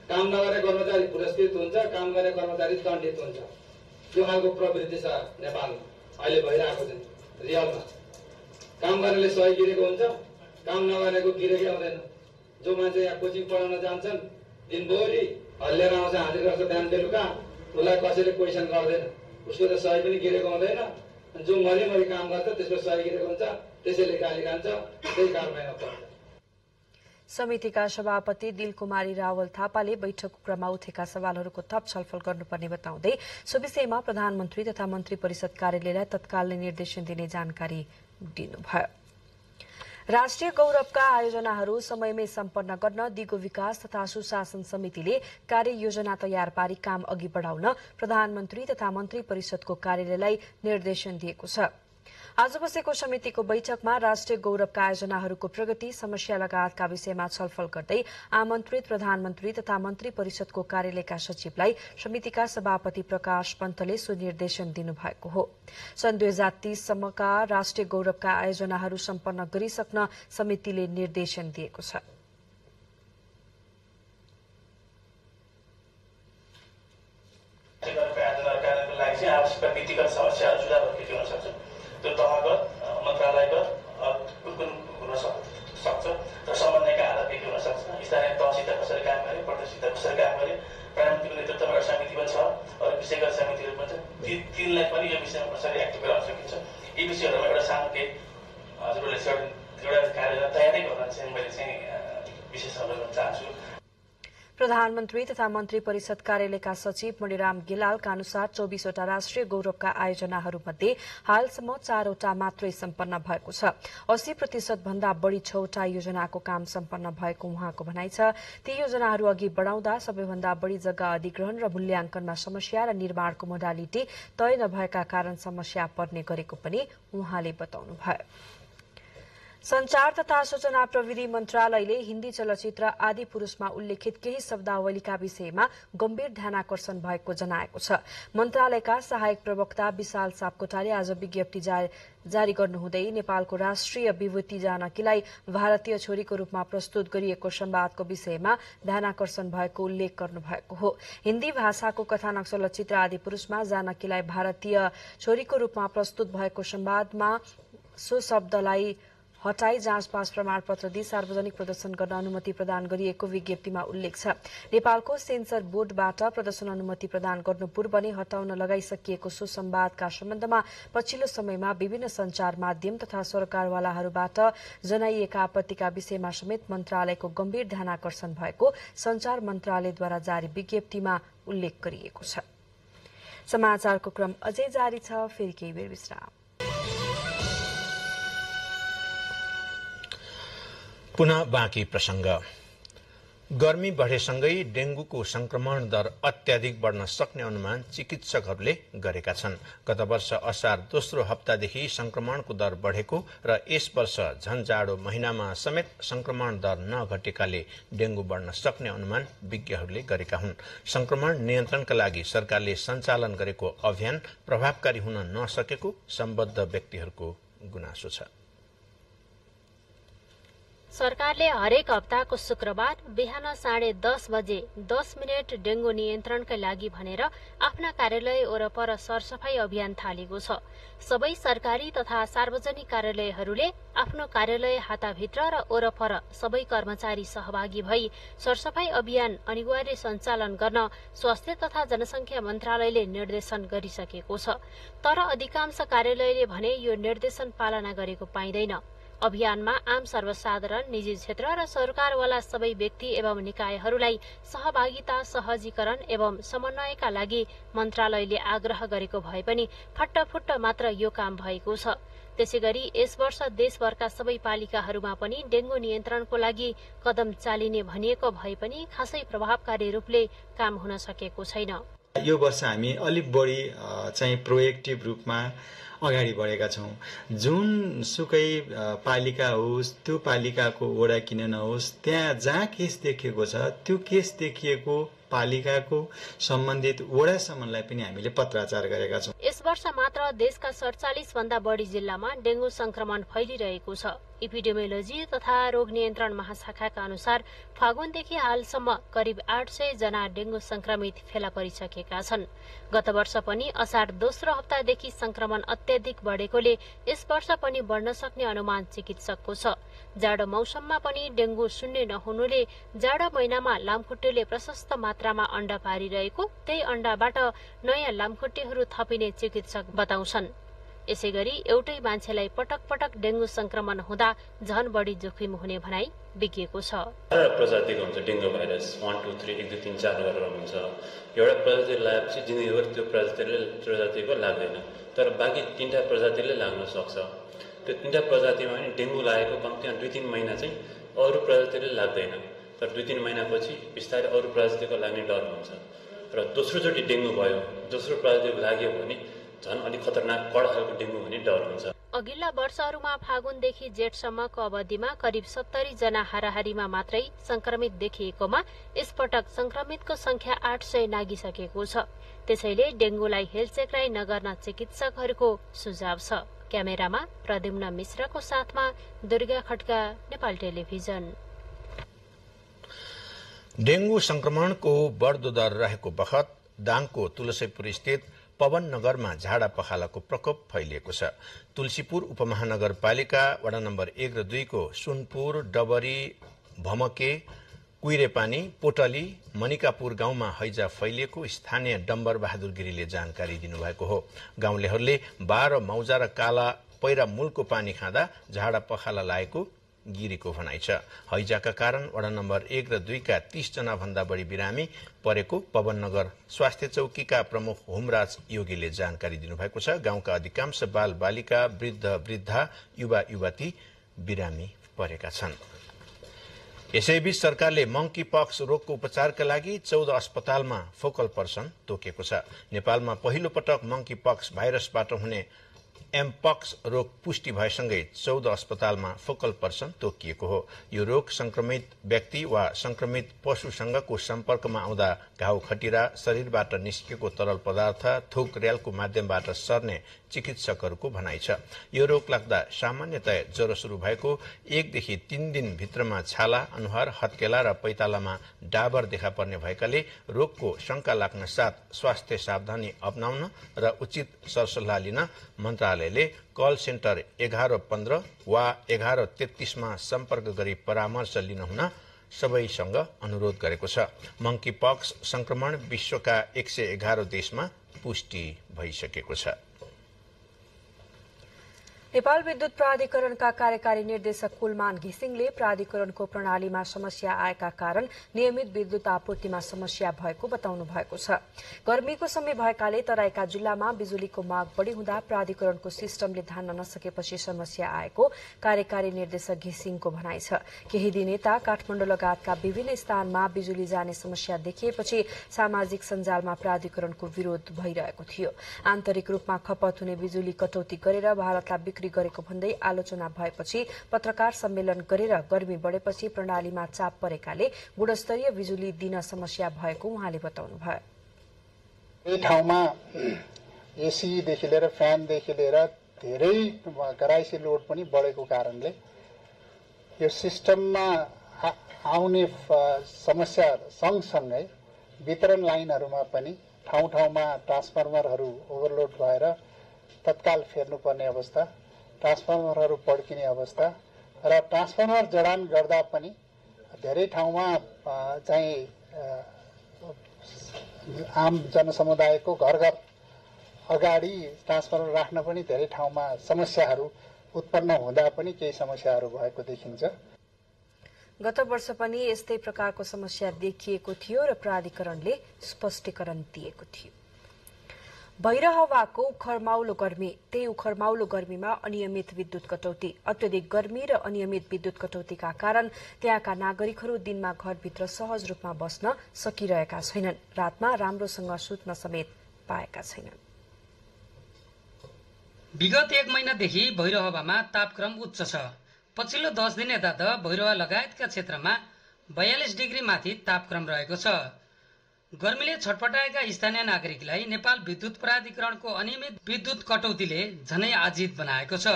काम नगरे कर्मचारी पुरस्कृत हुन्छ, काम गर्ने कर्मचारी दण्डित हुन्छ। यो खालको प्रवृत्ति छ नेपालमा अहिले भइरहेको छ। रियलमा काम गर्नेले सही गिरेको हुन्छ, काम नगरेको गिरेकै आउँदैन। जो मान्छे यहाँ कोचिङ पढाउन जान्छन् दिनभरि हल्लिएर आउँछ, हाजिर गर्छ बिहान बेलुका, उसलाई कसैले क्वेसन गर्दैन, उसको त सही पनि गिरेको हुँदैन। जो मरिमरि काम गर्छ त्यसको सही गिरेको हुन्छ, त्यसैले गाली खान्छ, त्यही कारबाहीमा पर्छ।
समितिका सभापति दिलकुमारी रावल थापाले बैठकको क्रममा उठेका सवालहरूको थप छलफल गर्नुपर्ने बताउँदै सो विषयमा प्रधानमन्त्री तथा मन्त्री परिषद कार्यालयलाई तत्काल निर्देशन दिने जानकारी दिनुभयो। राष्ट्रिय गौरवका आयोजनाहरू समयमै सम्पन्न गर्न दिगो विकास तथा सुशासन समितिले कार्ययोजना तयार पारी काम अघि बढाउन प्रधानमन्त्री तथा मन्त्री परिषदको कार्यालयलाई निर्देशन दिएको छ। आज बसेको समितिको बैठकमा राष्ट्रिय गौरवका आयोजनाहरूको प्रगति, समस्या लगायतका विषयमा छलफल गर्दै आमन्त्रित प्रधानमन्त्री तथा मन्त्री परिषदको कार्यालयका सचिवलाई समितिका सभापति प्रकाश पन्तले सुनिर्देशन दिनुभएको हो। सन् 2030 सम्मका राष्ट्रिय गौरवका आयोजनाहरू सम्पन्न गरिसक्न समितिले निर्देशन दिएको छ।
त्यो तहगत मन्त्रालयगत कुन हुन सक्छ र समन्वयका आधार के हुन सक्छ, स्थानीय तहसित कसरी काम गरे, प्रदेशसित कसरी काम गरे, प्रधानमन्त्रीको नेतृत्वमा एउटा समिति पनि छ, अरू विषयगत समितिहरू पनि छ, तिनलाई पनि यो विषयमा कसरी एक्टिभ गराउन सकिन्छ, यी विषयहरूमा एउटा सानो केही हजुरहरूले एउटा कार्ययोजना तयारै गर्न चाहिँ मैले चाहिँ विशेष अनुरोध गर्न चाहन्छु।
प्रधानमन्त्री तथा मन्त्री परिषद कार्यालयका सचिव मणिराम गेलालका अनुसार 24वटा राष्ट्रिय गौरवका आयोजनाहरूमध्ये हालसम्म 4वटा मात्रै सम्पन्न भएको छ। 80% भन्दा बढ़ी 6वटा योजनाको काम सम्पन्न भएको उहाँको भनाइ छ। ती योजनाहरू अघि बढ़ाउँदा सबैभन्दा बढ़ी जग्गा अधिग्रहण र मूल्याङ्कनमा समस्या र निर्माणको मोडालिटी तय नभएका कारण समस्या पर्ने गरेको पनि उहाँले बताउनुभयो। संचार तथा सूचना प्रविधि मन्त्रालयले हिन्दी चलचित्र आदि पुरुषमा उल्लेखित केही शब्दावलीका विषयमा गम्भीर ध्यानाकर्षण भएको जनाएको छ। मन्त्रालयका सहायक प्रवक्ता विशाल सापकोटाले आज विज्ञप्ति जारी गर्नुहुँदै नेपालको राष्ट्रिय विभूति जानकीलाई भारतीय छोरीको रूपमा प्रस्तुत गरिएको संवादको विषयमा ध्यानाकर्षण भएको उल्लेख गर्नुभएको हो। हिन्दी भाषाको कथानक चलचित्र आदि पुरुषमा जानकीलाई भारतीय छोरीको रूपमा प्रस्तुत भएको संवादमा सो शब्दलाई हटाई जाँचपास प्रमाणपत्र दिई सार्वजनिक प्रदर्शन गर्न अनुमति प्रदान गरिएको विज्ञप्तिमा उल्लेख छ। नेपालको सेन्सर बोर्डबाट प्रदर्शन अनुमति प्रदान गर्नु पूर्व नै हटाउन लगाइसकिएको सो संवादका सम्बन्धमा पछिल्लो समयमा विभिन्न संचार माध्यम तथा सरकारवालाहरूबाट जनाइएका आपत्तिका विषयमा समेत मन्त्रालयको गम्भीर ध्यानाकर्षण भएको संचार मन्त्रालयद्वारा जारी विज्ञप्तिमा उल्लेख गरिएको छ। समाचारको क्रम अझै जारी छ, फेरि केही बेर विश्राम।
पुनः बाँकी प्रसंग। गर्मी बढेसँगै डेंगूको संक्रमण दर अत्याधिक बढ़न सक्ने अनुमान चिकित्सकहरूले गरेका छन्। गत वर्ष असार दोस्रो हप्तादेखि संक्रमणको दर बढ़ेको र यस वर्ष झन जाडो महिनामा समेत संक्रमण दर नघटेकाले डेंगू बढ़न सक्ने अनुमान विज्ञहरूले गरेका हुन्। संक्रमण नियन्त्रणका लागि सरकारले सञ्चालन गरेको अभियान प्रभावकारी हुन नसकेको सम्बद्ध व्यक्तिहरूको गुनासो छ।
सरकारले हरेक हप्ताको शुक्रबार बिहान 10:30 बजे 10 मिनट डेंगू नियन्त्रणका लागि भनेर आफ्ना कार्यालय वरपर सरसफाई अभियान थालेको छ। सबै सरकारी तथा सार्वजनिक कार्यालयहरूले आफ्नो कार्यालय हाताभित्र र वरपर सबै कर्मचारी सहभागी भई सरसफाई अभियान अनिवार्य सञ्चालन गर्न स्वास्थ्य तथा जनसंख्या मन्त्रालयले निर्देशन गरिसकेको छ। तर अधिकांश कार्यालयले भने यो निर्देशन पालना गरेको पाइँदैन। अभियानमा आम सर्वसाधारण, निजी क्षेत्र र सरकारवाला सबै व्यक्ति एवं निकायहरूलाई सहभागिता, सहजीकरण एवं समन्वयका लागि मन्त्रालयले आग्रह गरेको भए पनि फट्टफुट्ट मात्र यो काम भएको छ। त्यसैगरी यस वर्ष देशभरका सबै पालिकाहरूमा पनि डेंगू नियन्त्रणको लागि कदम चालिने भनिएको भए पनि खासै प्रभावकारी रूपले काम हुन सकेको छैन।
यो वर्ष हामी अलिक बढी चाहिँ प्रोएक्टिभ रूपमा अगाडि बढेका छौं। जुनसुकै पालिका होस्, त्यो पालिकाको वडा किन नहोस्, त्यहाँ जहाँ केस देखिएको छ त्यो केस देखिएको पालिकाको सम्बन्धित वडासम्मलाई पनि हामीले पत्राचार गरेका छौं।
यस वर्ष मात्र देशका 47 भन्दा बढी जिल्लामा डेंगू संक्रमण फैलिरहेको छ। इपिडेमियोलोजी तथा रोग नियन्त्रण महाशाखाका अनुसार फागुनदेखि हालसम्म करिब 800 जना डेंगू संक्रमित फेला परिसकेका छन्। गत वर्ष पनि असार दोस्रो हप्तादेखि संक्रमण अत्याधिक बढेकोले यस वर्ष पनि बढ्न सक्ने अनुमान चिकित्सकको छ। जाडो मौसममा पनि डेंगू शून्य नहुनुले जाडो महिनामा लामखुट्टेले प्रशस्त मात्रामा अण्डा पारिरहेको, त्यही अण्डाबाट नयाँ लामखुट्टेहरू थपिने चिकित्सक बताउँछन्। यसैगरी एउटै मान्छेलाई पटक पटक डेंगू संक्रमण हुँदा झन बढी जोखिम हुने भनाई बिकेको छ।
प्रजातिको हुन्छ डेंगू भाइरस 1 2 3 1 2 3 4 गरेर हुन्छ। एउटा प्रजाति लगाएपछि जिन्दगीभर त्यो प्रजातिको लाग्दैन, तर बाँकी 3टा प्रजातिले लाग्न सक्छ। त्यो 3टा प्रजातिमा पनि डेंगू लागेको कम्तीमा 2-3 महिना चाहिँ अरू प्रजातिले लाग्दैन, तर 2-3 महिनापछि बिस्तारै अरू प्रजातिको लाग्ने डर हुन्छ। र दोस्रोचोटि डेंगू भयो, दोस्रो प्रजातिको लाग्यो भने झन् अलिक खतरनाक कडा खालको डेंगू हुने डर हुन्छ।
अघिल्ला वर्षहरूमा फागुनदेखि जेठसम्मको अवधिमा करिब 70 जना हाराहारीमा मात्रै संक्रमित देखिएकोमा यसपटक संक्रमितको संख्या 800 नागिसकेको छ। त्यसैले डेंगूलाई हेलचेक्राइ नगर्न चिकित्सकहरूको सुझाव छ। क्यामेरामा प्रद्युम्न मिश्रको साथमा दुर्गा खड्का, नेपाल टेलिभिजन।
डेंगू संक्रमणको बढ्दो दर रहेको बखत दाङको तुलसीपुर स्थित पवन नगरमा झाडा पखालाको प्रकोप फैलिएको छ। तुलसीपुर उपमहानगरपालिका वडा नम्बर 1 र 2 को सुनपुर, डबरी, भमके, कुइरेपानी, पोटली, मनिकापुर गाउँमा हैजा फैलिएको स्थानीय डम्बर बहादुर गिरीले जानकारी दिनुभएको हो। गाउँलेहरूले 12 मौजा र काला पैरा मूलको पानी खाँदा झाडा पखाला लागेको गिरीको भनाइ छ। हैजाका कारण वडा नम्बर 1 र 2 का 30 जना भन्दा बढी बिरामी परेको पवननगर स्वास्थ्य चौकीका प्रमुख होमराज योगीले जानकारी दिनुभएको छ। गाउँका अधिकांश बाल बालिका, वृद्ध वृद्धा, युवा युवती बिरामी परेका छन्। यसैबीच सरकारले मंकी पक्स रोगको उपचारका लागि 14 अस्पतालमा फोकल पर्सन तोकेको छ। नेपालमा पहिलो पटक मंकी पक्स भाइरसबाट हुने एमपक्स रोग पुष्टि भएसँगै 14 अस्पतालमा फोकल पर्सन तोकिएको हो। यो रोग संक्रमित व्यक्ति वा संक्रमित पशुसँगको सम्पर्कमा आउँदा घाउ खटिरा, शरीरबाट निस्केको तरल पदार्थ, थुक र्यालको माध्यमबाट सर्ने चिकित्सकहरूको भनाइ छ। यो रोग लाग्दा सामान्यतया ज्वरो सुरु भएको 1 देखि 3 दिन भित्रमा छाला, अनुहार, हत्केला र पैतालामा डाबर देखा पर्ने भएकाले रोगको शंका लाग्न साथ स्वास्थ्य सावधानी अपनाउन र उचित सरसल्लाह लिन मन्त्रालयले कल सेन्टर 1115 वा 1133 मा सम्पर्क गरी परामर्श लिन हुन सबैसँग अनुरोध गरेको छ। मंकी पक्स संक्रमण विश्वका 111 देशमा पुष्टि भइसकेको छ।
नेपाल विद्युत प्राधिकरणका कार्यकारी निर्देशक कुलमान घिसिङले प्राधिकरणको प्रणालीमा समस्या आएका कारण नियमित विद्युत आपूर्तिमा समस्या भएको बताउनु भएको छ। गर्मीको समय भएकाले तराईका जिल्लामा बिजुलीको माग बढ़ी हुँदा प्राधिकरणको सिस्टमले धान्न नसकेपछि समस्या आएको कार्यकारी निर्देशक घिसिङको भनाइ छ। केही दिन यता काठमाडौँ लगायतका विभिन्न स्थानमा बिजुली जाने समस्या देखिएपछि सामाजिक सञ्जालमा प्राधिकरणको विरोध भइरहेको थियो। आन्तरिक रूपमा खपत हुने बिजुली कटौती गरेर भारतलाई गरेको भन्दै आलोचना भएपछि पत्रकार सम्मेलन गरेर गर्मी बढेपछि प्रणालीमा चाप परेकाले गुणस्तरीय बिजुली दिन समस्या भएको उहाँले बताउनुभयो।
यही ठाउँमा एसी देखि लिएर फ्यान देखि लिएर धेरै गराइसी लोड पनि बढेको कारणले यो सिस्टममा आउने समस्या सँगसँगै वितरण लाइनहरूमा पनि ठाउँ ठाउँमा ट्रान्सफर्मरहरू ओभरलोड भएर तत्काल फेर्नुपर्ने अवस्था, ट्रान्सफर्मरहरू पड्किने अवस्था र ट्रान्सफर्मर जडान गर्दा पनि धेरै ठाउँमा चाहिँ आम जनसमुदायको घर घर अगाडि ट्रान्सफर्मर राख्न पनि धेरै ठाउँमा समस्याहरू उत्पन्न हुँदा पनि केही समस्याहरू भएको देखिन्छ।
गत वर्ष पनि यस्तै प्रकारको समस्या देखिएको थियो र प्राधिकरणले स्पष्टीकरण दिएको थियो। भइरहवाको उखरमाउलो गर्मी, त्यही उखरमाउलो गर्मीमा अनियमित विद्युत कटौती। अत्यधिक गर्मी र अनियमित विद्युत कटौतीका कारण त्यहाँका नागरिकहरू दिनमा घरभित्र सहज रूपमा बस्न सकिरहेका छैनन्। रातमा राम्रोसँग सुत्न समेत पाएका छैनन्।
विगत 1 महिनादेखि भैरहवामा तापक्रम उच्च छ। पछिल्लो 10 दिन यता त भैरहवा लगायतका क्षेत्रमा 42 डिग्री माथि तापक्रम रहेको छ। गर्मीले छटपटाएका स्थानीय नागरिकलाई नेपाल विद्युत प्राधिकरणको अनियमित विद्युत कटौतीले झनै आजित बनाएको छ।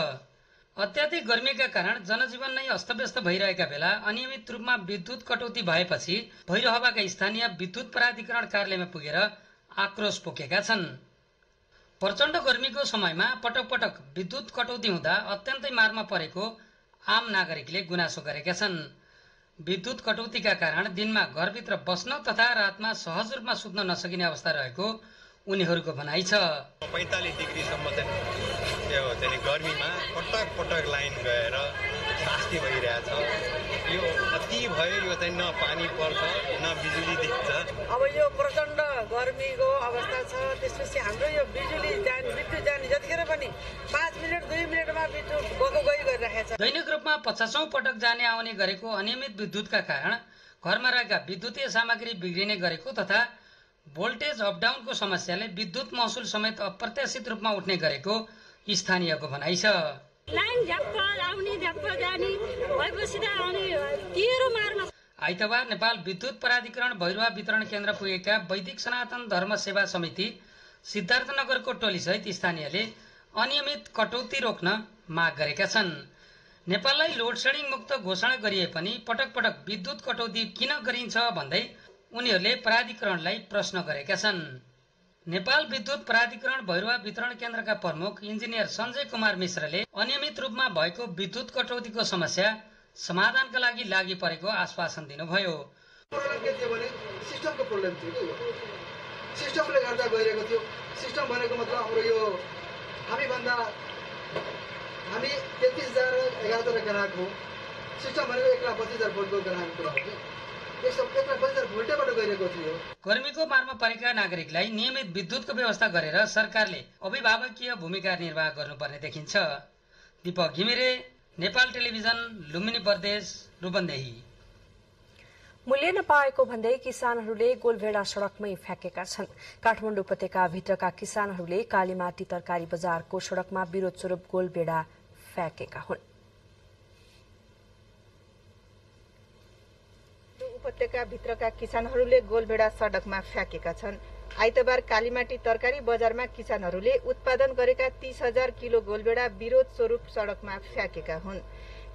अत्याधिक गर्मीका कारण जनजीवन नै अस्तव्यस्त भइरहेका बेला अनियमित रूपमा विद्युत कटौती भएपछि भैरहवाका स्थानीय विद्युत प्राधिकरण कार्यालयमा पुगेर आक्रोश पोखेका छन्। प्रचण्ड गर्मीको समयमा पटक पटक विद्युत कटौती हुँदा अत्यन्तै मारमा परेको आम नागरिकले गुनासो गरेका छन्। विद्युत कटौतीका कारण दिनमा घरभित्र बस्न तथा रातमा सहज रूपमा सुत्न नसकिने अवस्था रहेको उनीहरूको भनाइ छ।
45 डिग्रीसम्म चाहिँ गर्मीमा पटक पटक लाइन गएर शास्ति भइरहेछ। यो अति भयो, यो चाहिँ न पानी पर्छ न बिजुली देख्छ।
अब यो प्रचण्ड गर्मीको अवस्था छ, त्यसपछि हाम्रो यो बिजुली जाने विद्युत जाने जतिखेर पनि 5 मिनट 2 मिनटमा विद्युत गएको गई गरिरहेछ।
दैनिक रूपमा 50औं पटक जाने आउने गरेको अनियमित विद्युतका कारण घरमा रहेका विद्युतीय सामग्री बिग्रिने गरेको तथा भोल्टेज अपडाउनको समस्याले विद्युत महसुल समेत अप्रत्याशित रूपमा उठ्ने गरेको स्थानीयको भनाइ छ।
लाइन झ्याप्प आउने झ्याप्प जाने भएपछि त आउने तेरो मार्न।
आइतबार नेपाल विद्युत प्राधिकरण भैरहवा वितरण केन्द्र पुगेका वैदिक सनातन धर्म सेवा समिति सिद्धार्थनगरको टोलीसहित स्थानीयले अनियमित कटौती रोक्न माग गरेका छन्। नेपाललाई लोड सेडिङ मुक्त घोषणा गरिए पनि पटक पटक विद्युत कटौती किन गरिन्छ भन्दै उनीहरूले प्राधिकरणलाई प्रश्न गरेका छन्। नेपाल विद्युत प्राधिकरण भैरहवा वितरण केन्द्रका प्रमुख इन्जिनियर सञ्जय कुमार मिश्रले अनियमित रूपमा भएको विद्युत कटौतीको समस्या समाधानका लागि लागि परेको आश्वासन दिनुभयो।
सिस्टमको प्रब्लम थियो कि सिस्टमले गर्दा गइरहेको थियो। सिस्टम भनेको मतलब हाम्रो यो हामी 33,000 ग्राहक हो। सिस्टम भनेको 1,32,000 भोल्टको ग्राहक कुरा हो कि 1,32,000 भोल्टबाट गइरहेको थियो।
गर्मीको मारमा परेका नागरिकलाई नियमित विद्युतको व्यवस्था गरेर सरकारले अभिभावकीय भूमिका निर्वाह गर्नुपर्ने देखिन्छ। दीपक घिमिरे, नेपाल टेलिभिजन, लुम्बिनी प्रदेश, रूपन्देही।
मूल्य नपाएको भन्दै किसानहरूले गोलभेडा सड़कमै फ्याँकेका छन्। काठमाडौँ उपत्यकाभित्रका किसानहरूले कालीमाटी तरकारी बजारको सड़कमा विरोध स्वरूप गोलभेडा फ्याँकेका हुन्।
उपत्यकाभित्रका किसानहरूले गोलभेडा सड़कमा फ्याँकेका छन्। आइतबार कालीमाटी तरकारी बजारमा किसानहरूले उत्पादन गरेका 30,000 किलो गोलभेडा विरोध स्वरूप सड़कमा फ्याँकेका हुन्।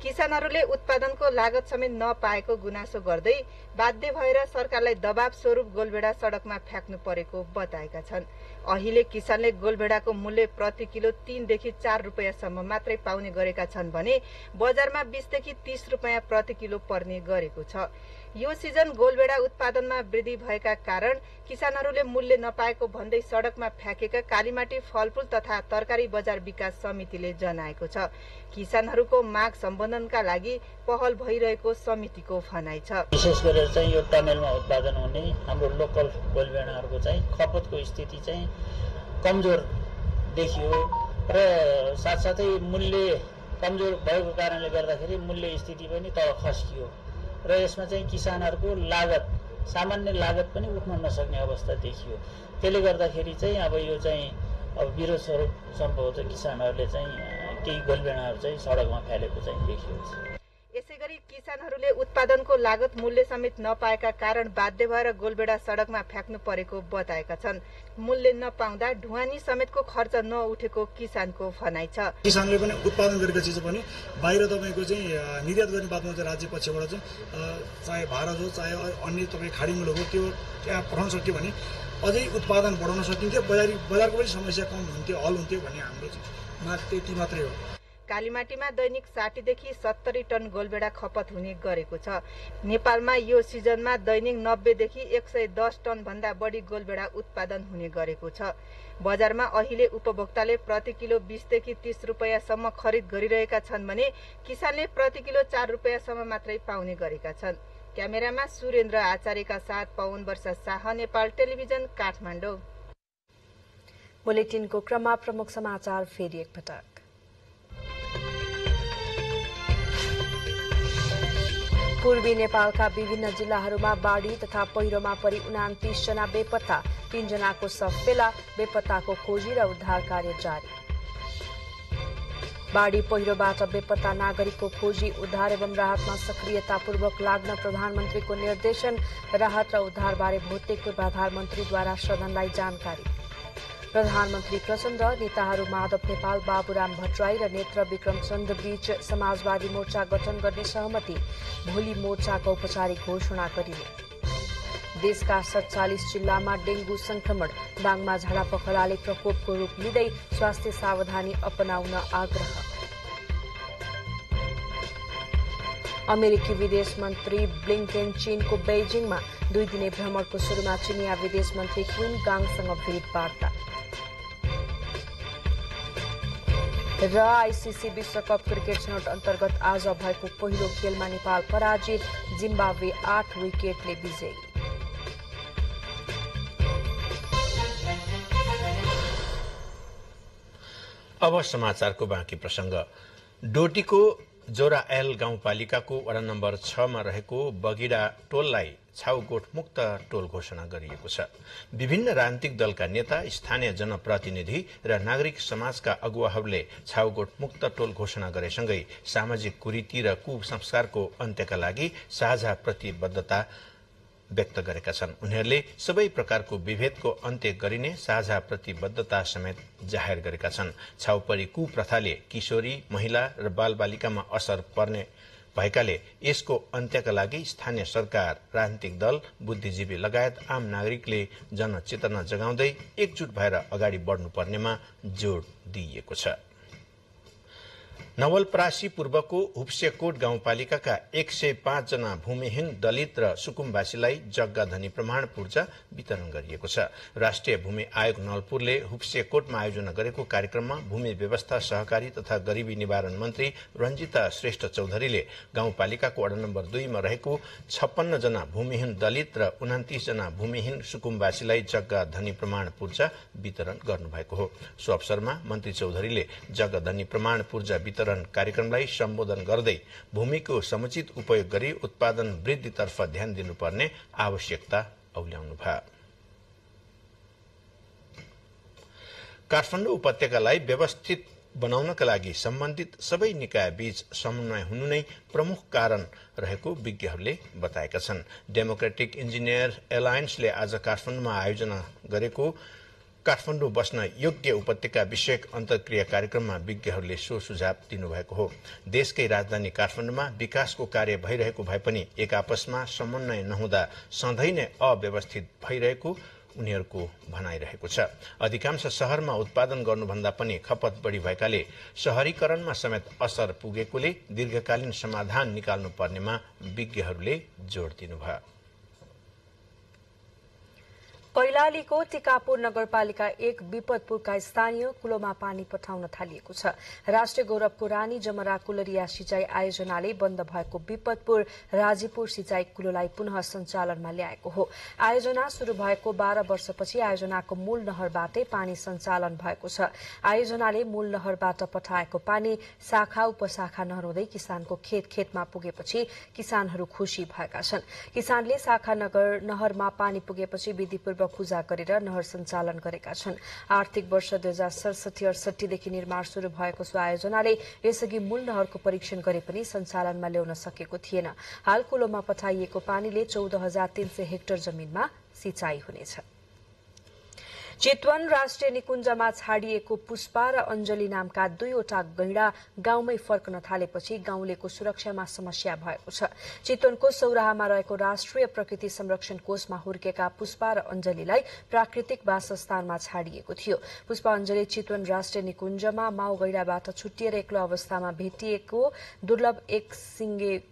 किसानहरूले उत्पादनको लागत समेत नपाएको गुनासो गर्दै बाध्य भएर सरकारलाई दबाव स्वरूप गोलभेडा सड़कमा फ्याँक्नु परेको बताएका छन्। अहिले किसानले गोलभेडाको मूल्य प्रति किलो 3 देखि 4 रुपैयाँसम्म मात्रै पाउने गरेका छन् भने बजारमा 20 देखि 30 रुपैयाँ प्रति किलो पर्ने गरेको छ। यो सिजन गोलभेडा उत्पादनमा वृद्धि भएका कारण किसानहरूले मूल्य नपाएको भन्दै सड़कमा फ्याँकेका कालीमाटी फलफूल तथा तरकारी बजार विकास समितिले जनाएको छ। किसानहरूको माग सम्बोधनका लागि पहल भइरहेको समितिको भनाइ छ।
विशेष गरेर चाहिँ यो टनेलमा उत्पादन हुने हाम्रो लोकल गोलभेडाहरूको चाहिँ खपतको स्थिति चाहिँ कमजोर देखियो र साथसाथै मूल्य कमजोर भएको कारणले गर्दाखेरि मूल्य स्थिति पनि तल खस्कियो र यसमा चाहिँ किसानहरूको लागत सामान्य लागत पनि उठ्न नसक्ने अवस्था देखियो। त्यसले गर्दाखेरि चाहिँ अब यो चाहिँ अब विरोध स्वरूप सम्भवतः किसानहरूले चाहिँ केही गोलभेडाहरू चाहिँ सडकमा फ्यालेको चाहिँ देखिएको छ।
यसैगरी किसानहरूले उत्पादनको लागत मूल्य समेत नपाएका कारण बाध्य भएर गोलभेडा सडकमा फ्याँक्नु परेको बताएका छन्। मूल्य नपाउँदा ढुवानी समेतको खर्च नउठेको किसानको भनाइ छ।
किसानले पनि उत्पादन गरेका चिज पनि बाहिर तपाईको चाहिँ निर्यात गर्ने बादमा चाहिँ राज्य पक्षबाट चाहिँ चाहे भारत हो चाहे अन्य तपाईँ खाडी मुलुक हो त्यो त्यहाँ पठाउन सक्यो भने अझै उत्पादन बढाउन सकिन्थ्यो। बजारको पनि समस्या कम हुन्थ्यो, हल हुन्थ्यो भन्ने हाम्रो माग त्यति मात्रै हो।
कालीमाटीमा दैनिक 60 देखि 70 टन गोलभेडा खपत हुने गरेको छ। नेपालमा यो सिजनमा दैनिक 90 देखि 110 टन भन्दा बढी गोलभेडा उत्पादन हुने गरेको छ। बजारमा अहिले उपभोक्ताले प्रति किलो 20 देखि 30 रुपैयाँसम्म खरिद गरिरहेका छन् भने किसानले प्रति किलो 4 रुपैयाँसम्म मात्रै पाउने गरेका छन्। क्यामेरामा सुरेन्द्र आचार्यका साथ पवन वर्षा शाह, नेपाल टेलिभिजन, काठमाडौँ।
बुलेटिनको क्रममा प्रमुख समाचार फेरि एकपटक। पूर्वी नेपालका विभिन्न जिल्लाहरूमा बाढ़ी तथा पहिरोमा परि 29 जना बेपत्ता, 3 जनाको शव फेला, बेपत्ताको खोजी र उद्धार कार्य जारी। बाढ़ी पहिरोबाट बेपत्ता नागरिकको खोजी, उद्धार एवं राहतमा सक्रियतापूर्वक लाग्न प्रधानमन्त्रीको निर्देशन, राहत र उद्धारबारे भौतिक पूर्वाधार मन्त्रीद्वारा सदनलाई जानकारी। प्रधानमन्त्री प्रचण्ड, नेताहरू माधव नेपाल, बाबुराम भट्टराई र नेत्र विक्रम चन्द बीच समाजवादी मोर्चा गठन गर्ने सहमति, भोलि मोर्चाको औपचारिक घोषणा गरिने। देशका 47 जिल्लामा डेंगू संक्रमण, दाङमा झाडा पखलाले प्रकोपको रूप लिँदै स्वास्थ्य सावधानी अपनाउन आग्रह। अमेरिकी विदेश मन्त्री ब्लिंकेन चीनको बेजिङमा 2 दिने भ्रमणको शुरूमा चिनिया विदेश मन्त्री क्विन गाङसँग भेटवार्ता। र आईसीसी विश्वकप क्रिकेट छनौट अन्तर्गत आज भएको पहिलो खेलमा नेपाल पराजित, जिम्बाब्वे 8 विकेटले विजयी।
अब समाचारको बाँकी प्रसंग। डोटीको जोराएल गाउँपालिकाको वडा नम्बर 6 मा रहेको बगिडा टोललाई छाउगोठ मुक्त टोल घोषणा गरिएको छ। विभिन्न राजनीतिक दलका नेता, स्थानीय जनप्रतिनिधि र नागरिक समाजका अगुवाहरूले छाउगोठ मुक्त टोल घोषणा गरेसँगै सामाजिक कुरीति र कुसंस्कारको अन्त्यका लागि साझा प्रतिबद्धता व्यक्त गरेका छन्। उनीहरूले सबै प्रकारको विभेदको अन्त्य गरिने साझा प्रतिबद्धता समेत जाहेर गरेका छन्। छाउपरी कुप्रथाले किशोरी, महिला र बालबालिकामा असर पर्ने भएकाले यसको अन्त्यका लागि स्थानीय सरकार, राजनीतिक दल, बुद्धिजीवी लगायत आम नागरिकले जनचेतना जगाउँदै एकजुट भएर अगाडि बढ्नुपर्नेमा जोड़ दिइएको छ। नवलपरासी पूर्वको हुप्सेकोट गाउँपालिकाका 105 जना भूमिहीन दलित र सुकुम्बासीलाई जग्गा धनी प्रमाण पूर्जा वितरण गरिएको छ। राष्ट्रिय भूमि आयोग नवलपुरले हुप्सेकोटमा आयोजना गरेको कार्यक्रममा भूमि व्यवस्था, सहकारी तथा गरीबी निवारण मन्त्री रञ्जिता श्रेष्ठ चौधरीले गाउँपालिकाको वडा नम्बर 2 मा रहेको 56 जना भूमिहीन दलित र 29 जना भूमिहीन सुकुम्बासीलाई जग्गा धनी प्रमाण पूर्जा वितरण गर्नुभएको हो। सो अवसरमा मन्त्री चौधरीले जग्गा धनी प्रमाण पूर्जा वितरण कार्यक्रमलाई सम्बोधन गर्दै भूमिको समुचित उपयोग गरी उत्पादन वृद्धितर्फ ध्यान दिनुपर्ने आवश्यकता औल्याउनुभयो। काठमाडौँ उपत्यकालाई व्यवस्थित बनाउनका लागि सम्बन्धित सबै निकाय बीच समन्वय हुनु नै प्रमुख कारण रहेको विज्ञहरूले बताएका छन्। डेमोक्रेटिक इन्जिनियर एलायन्सले आज काठमाडौँमा आयोजना गरेको काठमाडौँ बस्न योग्य उपत्यका विषयक अन्तर्क्रिया कार्यक्रममा विज्ञहरूले सो सुझाव दिनुभएको हो। देशकै राजधानी काठमाडौँमा विकासको कार्य भइरहेको भए पनि एक आपसमा समन्वय नहुँदा सधैँ नै अव्यवस्थित भइरहेको उनीहरूको भनाइरहेको छ। अधिकांश शहरमा उत्पादन गर्नुभन्दा पनि खपत बढी भएकाले शहरीकरणमा समेत असर पुगेकोले दीर्घकालीन समाधान निकाल्नु पर्नेमा विज्ञहरूले जोड़ दिनुभयो।
कैलालीको टिकापुर नगरपालिका 1 विपदपुरका स्थानीय कुलोमा पानी पठाउन थालिएको छ। राष्ट्रिय गौरवको रानी जमरा कुलरिया सिंचाई आयोजनाले बन्द भएको विपदपुर राजीपुर सिंचाई कुलोलाई पुनः सञ्चालनमा ल्याएको हो। आयोजना शुरू भएको 12 वर्षपछि आयोजनाको मूल नहरबाटै पानी सञ्चालन भएको छ। आयोजनाले मूल नहरबाट पठाएको पानी शाखा उपशाखा नहुँदै किसानको खेतमा पुगेपछि किसानहरू खुशी भएका छन्। किसानले शाखा नहरमा पानी पुगेपछि विधिपूर्वक पूजा गरेर नहर सञ्चालन गरेका छन्। आर्थिक वर्ष 2067-68 देखि निर्माण शुरू भएको सो आयोजनाले यसअघि मूल नहरको परीक्षण गरे पनि सञ्चालनमा ल्याउन सकेको थिएन। हाल कुलोमा पठाइएको पानीले 14,300 हेक्टर जमिनमा सिंचाई हुनेछ। चितवन राष्ट्रिय निकुञ्जमा छाडिएको पुष्पा र अञ्जली नामका 2वटा गैंडा गाउँमै फर्कन थालेपछि गाउँलेको सुरक्षामा समस्या भएको छ। चितवनको सौराहामा रहेको राष्ट्रिय प्रकृति संरक्षण कोषमा हुर्केका पुष्पा र अञ्जलीलाई प्राकृतिक वासस्थानमा छाडिएको थियो। पुष्पा अञ्जली चितवन राष्ट्रिय निकुञ्जमा माउ गैंडाबाट छुट्टिएर एक्लो अवस्थामा भेटिएको दुर्लभ एक सिंगे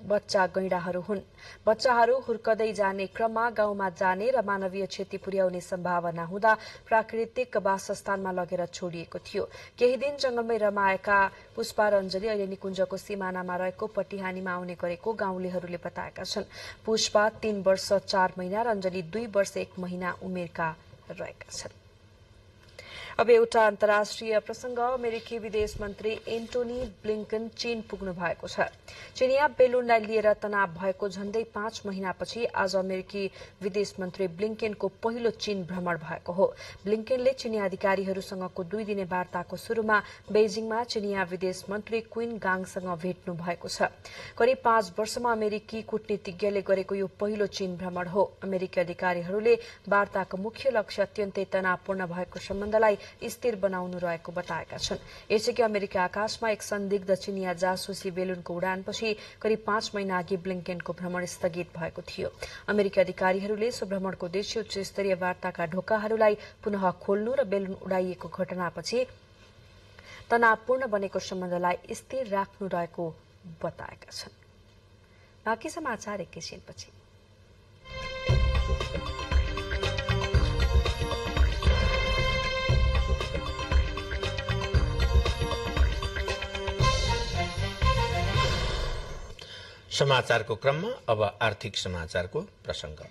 बच्चा गैंडाहरू हुन्। बच्चाहरू हुर्कदै जाने क्रममा गाउँमा जाने र मानवीय क्षति पुर्याउने सम्भावना हुँदा प्राकृतिक वासस्थानमा लगेर छोडिएको थियो। केही दिन जंगलमै रमाएका पुष्पा र अञ्जली अहिले निकुञ्जको सिमानामा रहेको पटिहानीमा आउने गरेको गाउँलेहरूले बताएका छन्। पुष्पा 3 वर्ष 4 महिना र अञ्जली 2 वर्ष 1 महिना उमेरका रहेका छन्। अब एउटा अन्तर्राष्ट्रिय प्रसंग अमेरिकी विदेश मन्त्री एन्टोनी ब्लिंकन चीन पुग्नु भएको छ। चीनिया बेलुनलाई लिएर तनाव भएको झण्डै 5 महिनापछि आज अमेरिकी विदेश मन्त्री ब्लिंकनको पहिलो चीन भ्रमण भएको हो। ब्लिंकनले चीनिया अधिकारीहरूसँगको 2 दिने वार्ताको शुरूमा बेजिङमा चीनिया विदेश मन्त्री क्विन गाङसँग भेट्नु भएको छ। करिब 5 वर्षमा अमेरिकी कूटनीतिज्ञले गरेको यो पहिलो चीन भ्रमण हो। अमेरिकी अधिकारीहरूले वार्ताको मुख्य लक्ष्य अत्यन्तै तनावपूर्ण भएको सम्बन्धलाई स्थिर बनाउनु रहेको बताएका छन्। यसैगरी अमेरिकी आकाशमा एक संदिग्ध चीनिया जासुसी बेलुनको उडानपछि करिब 5 महिना अघि ब्लिंकनको भ्रमण स्थगित भएको थियो। अमेरिकी अधिकारीहरूले सो भ्रमणको उद्देश्य उच्च स्तरीय वार्ताका ढोकाहरूलाई पुनः खोल्नु र बेलुन उडाइएको घटनापछि तनावपूर्ण बनेको सम्बन्धलाई स्थिर राख्नु रहेको बताएका छन्। बाँकी समाचार एकैछिनपछि।
समाचारको क्रममा अब आर्थिक समाचारको प्रसंग।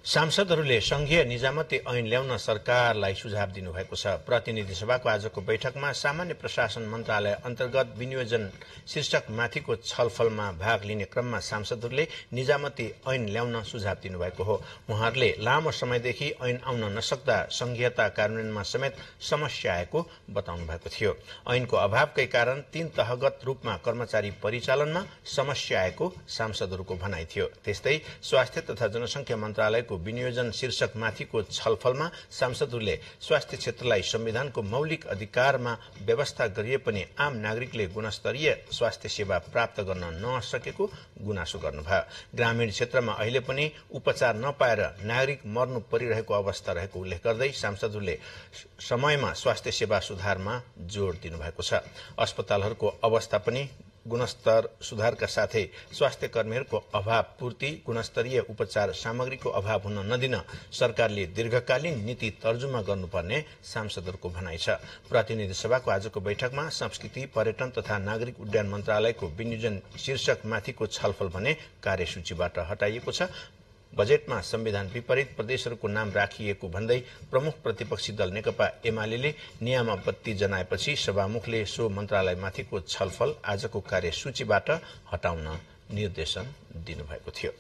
सांसदहरूले संघीय निजामती ऐन ल्याउन सरकारलाई सुझाव दिनुभएको छ। प्रतिनिधि सभाको आजको बैठकमा सामान्य प्रशासन मन्त्रालय अन्तर्गत विनियोजन शीर्षक माथिको छलफलमा भाग लिने क्रममा सांसदहरूले निजामती ऐन ल्याउन सुझाव दिनुभएको हो। उहाँहरूले लामो समयदेखि ऐन आउन नसक्दा संघीयता कार्यान्वयनमा समेत समस्या आएको बताउनु भएको थियो। ऐनको अभावकै कारण 3 तहगत रूपमा कर्मचारी परिचालनमा समस्या आएको सांसदहरूको भनाइ थियो। त्यस्तै स्वास्थ्य तथा जनसंख्या मन्त्रालयको विनियोजन शीर्षक माथिको छलफलमा सांसदहरूले स्वास्थ्य क्षेत्रलाई संविधानको मौलिक अधिकारमा व्यवस्था गरिए पनि आम नागरिकले गुणस्तरीय स्वास्थ्य सेवा प्राप्त गर्न नसकेको गुनासो गर्नुभयो। ग्रामीण क्षेत्रमा अहिले पनि उपचार नपाएर नागरिक मर्नु परिरहेको अवस्था रहेको उल्लेख गर्दै सांसदहरूले समयमा स्वास्थ्य सेवा सुधारमा जोड़ दिनुभएको छ। अस्पतालहरूको अवस्था पनि गुणस्तर सुधारका साथै स्वास्थ्य कर्मीहरूको अभाव पूर्ति, गुणस्तरीय उपचार सामग्रीको अभाव हुन नदिन सरकारले दीर्घकालीन नीति तर्जुमा गर्नुपर्ने सांसदहरूको भनाइ छ। प्रतिनिधि सभाको आजको बैठकमा संस्कृति, पर्यटन तथा नागरिक उड्डयन मन्त्रालयको विनियोजन शीर्षक माथिको छलफल भने कार्यसूचीबाट हटाइएको छ। बजेटमा संविधान विपरीत प्रदेशहरूको नाम राखिएको भन्दै प्रमुख प्रतिपक्षी दल नेकपा एमाले नियमावत्ति जनाएपछि सभामुखले सो मन्त्रालयमाथिको छलफल आजको कार्यसूचीबाट हटाउन निर्देशन दिनुभएको थियो।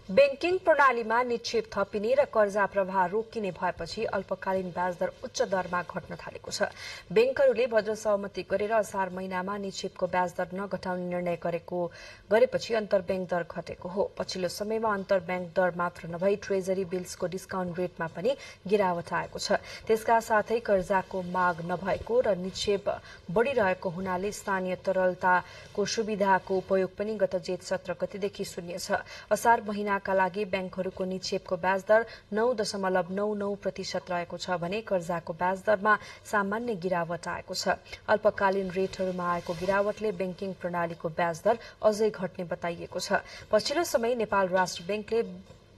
बैंकिङ प्रणालीमा निक्षेप थपिने र कर्जा प्रवाह रोकिने भएपछि अल्पकालीन ब्याज दर उच्च दरमा घट्न थालेको छ। बैंकहरूले भद्र सहमति गरेर असार महिनामा निक्षेपको ब्याज दर नघटाउने निर्णय गरेपछि अन्तर्ब्याङ्क दर घटेको हो। पछिल्लो समयमा अन्तर्ब्याङ्क दर मात्र नभई ट्रेजरी बिल्सको डिस्काउन्ट रेटमा पनि गिरावट आएको छ। त्यसका साथै कर्जाको माग नभएको र निक्षेप बढ़िरहेको हुनाले स्थानीय तरलताको सुविधाको उपयोग पनि गत जेठ 17 गतेदेखि शून्य छ। असार महिना का लागि बैंकहरूको निक्षेपको ब्याज दर 9.99% रहेको छ भने कर्जाको ब्याज दरमा सामान्य गिरावट आएको छ। अल्पकालीन रेटहरूमा आएको गिरावटले बैंकिङ प्रणालीको ब्याज दर अझै घट्ने बताइएको छ। पछिल्लो समय नेपाल राष्ट्र बैंकले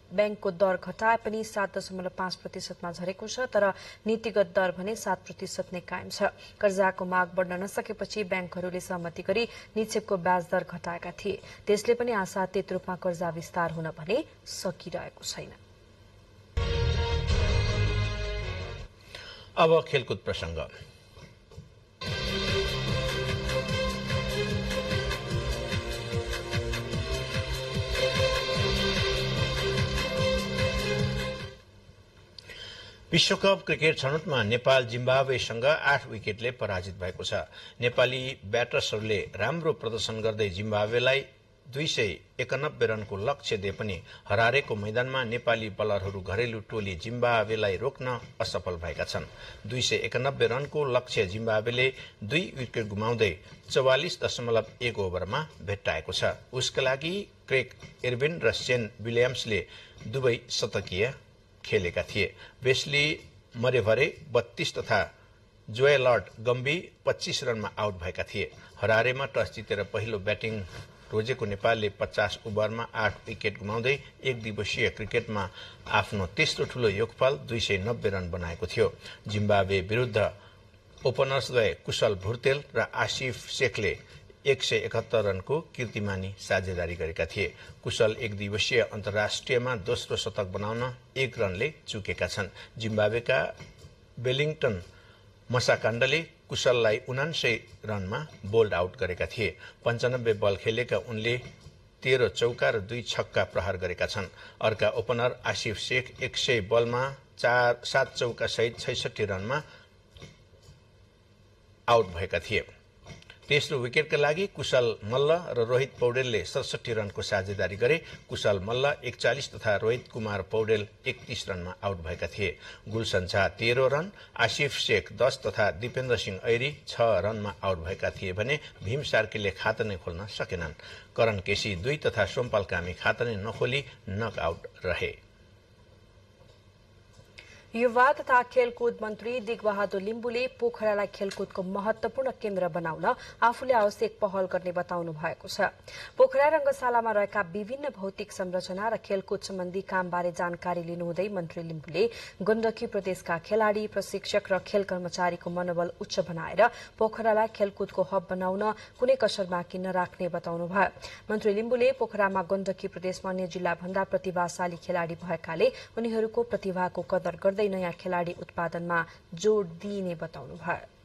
बैंकको दर घटाए पनि 7.5% मा झरेको छ, तर नीतिगत दर भने 7% नै कायम छ। कर्जाको माग बढ्न नसकेपछि बैंकहरूले सहमति गरी निक्षेपको ब्याज दर घटाएका थिए। त्यसले पनि आशातीत रूपमा कर्जा विस्तार हुन भने सकिरहेको छैन।
अब खेलकुद प्रसंग। विश्वकप क्रिकेट छनौटमा नेपाल जिम्बाब्वेसँग 8 विकेटले पराजित भएको छ। नेपाली ब्याटर्सहरूले राम्रो प्रदर्शन गर्दै जिम्बाब्वेलाई 291 रनको लक्ष्य दिए पनि हरारेको मैदानमा नेपाली बलरहरू घरेलु टोली जिम्बाब्वेलाई रोक्न असफल भएका छन्। 291 रनको लक्ष्य जिम्बाब्वेले 2 विकेट गुमाउँदै 44.1 ओभरमा भेट्टाएको छ। उसका लागि क्रेग इर्विन र सेन विलियम्सले दुवै शतकीय खेलेका थिए। वेस्ली मरेभरे 32 तथा जोएलर्ड गम्बी 25 रनमा आउट भएका थिए। हरारेमा टस जितेर पहिलो ब्याटिङ रोजेको नेपालले 50 ओभरमा 8 विकेट गुमाउँदै एक दिवसीय क्रिकेटमा आफ्नो तेस्रो ठूलो योगफल 290 रन बनाएको थियो। जिम्बाब्वे विरुद्ध ओपनर्सद्वय कुशल भुर्तेल र आसिफ शेखले 171 रनको कीर्तिमानी साझेदारी गरेका थिए। कुशल एक दिवसीय अन्तर्राष्ट्रियमा दोस्रो शतक बनाउन 1 रनले चुकेका छन्। जिम्बाब्वेका वेलिङटन मसाकाण्डले कुशललाई 79 रनमा बोल्ड आउट गरेका थिए। 95 बल खेलेका उनले 13 चौका र 2 छक्का प्रहार गरेका छन्। अर्का ओपनर आसिफ शेख 100 बलमा 7 चौका सहित 66 रनमा आउट भएका थिए। तेस्रो विकेटका लागि कुशल मल्ल र रोहित पौडेलले 67 रनको साझेदारी गरे। कुशल मल्ल 41 तथा रोहित कुमार पौडेल 31 रनमा आउट भएका थिए। गुलशन झा 13 रन, आसिफ शेख 10 तथा दिपेन्द्र सिंह ऐरी 6 रनमा आउट भएका थिए भने भीम सार्कीले खाता नै खोल्न सकेनन्। करण केसी 2 तथा सोमपाल कामी खाता नै नखोली नक आउट रहे।
युवा तथा खेलकुद मन्त्री दिगबहादुर लिम्बुले पोखरालाई खेलकुदको महत्वपूर्ण केन्द्र बनाउन आफूले आवश्यक पहल गर्ने बताउनु भएको छ। पोखरा रंगशालामा रहेका विभिन्न भौतिक संरचना र खेलकुद सम्बन्धी कामबारे जानकारी लिनुहुँदै मन्त्री लिम्बुले गण्डकी प्रदेशका खेलाड़ी, प्रशिक्षक र खेल कर्मचारीको मनोबल उच्च बनाएर पोखरालाई खेलकुदको हब बनाउन कुनै कसर बाँकी नराख्ने बताउनुभयो। मन्त्री लिम्बुले पोखरामा गण्डकी प्रदेशमा अन्य जिल्ला भन्दा प्रतिभाशाली खेलाड़ी भएकाले उनीहरूको प्रतिभाको कदर गर्दै नयाँ खेलाड़ी उत्पादनमा जोड़ दिइने बताउनुभयो।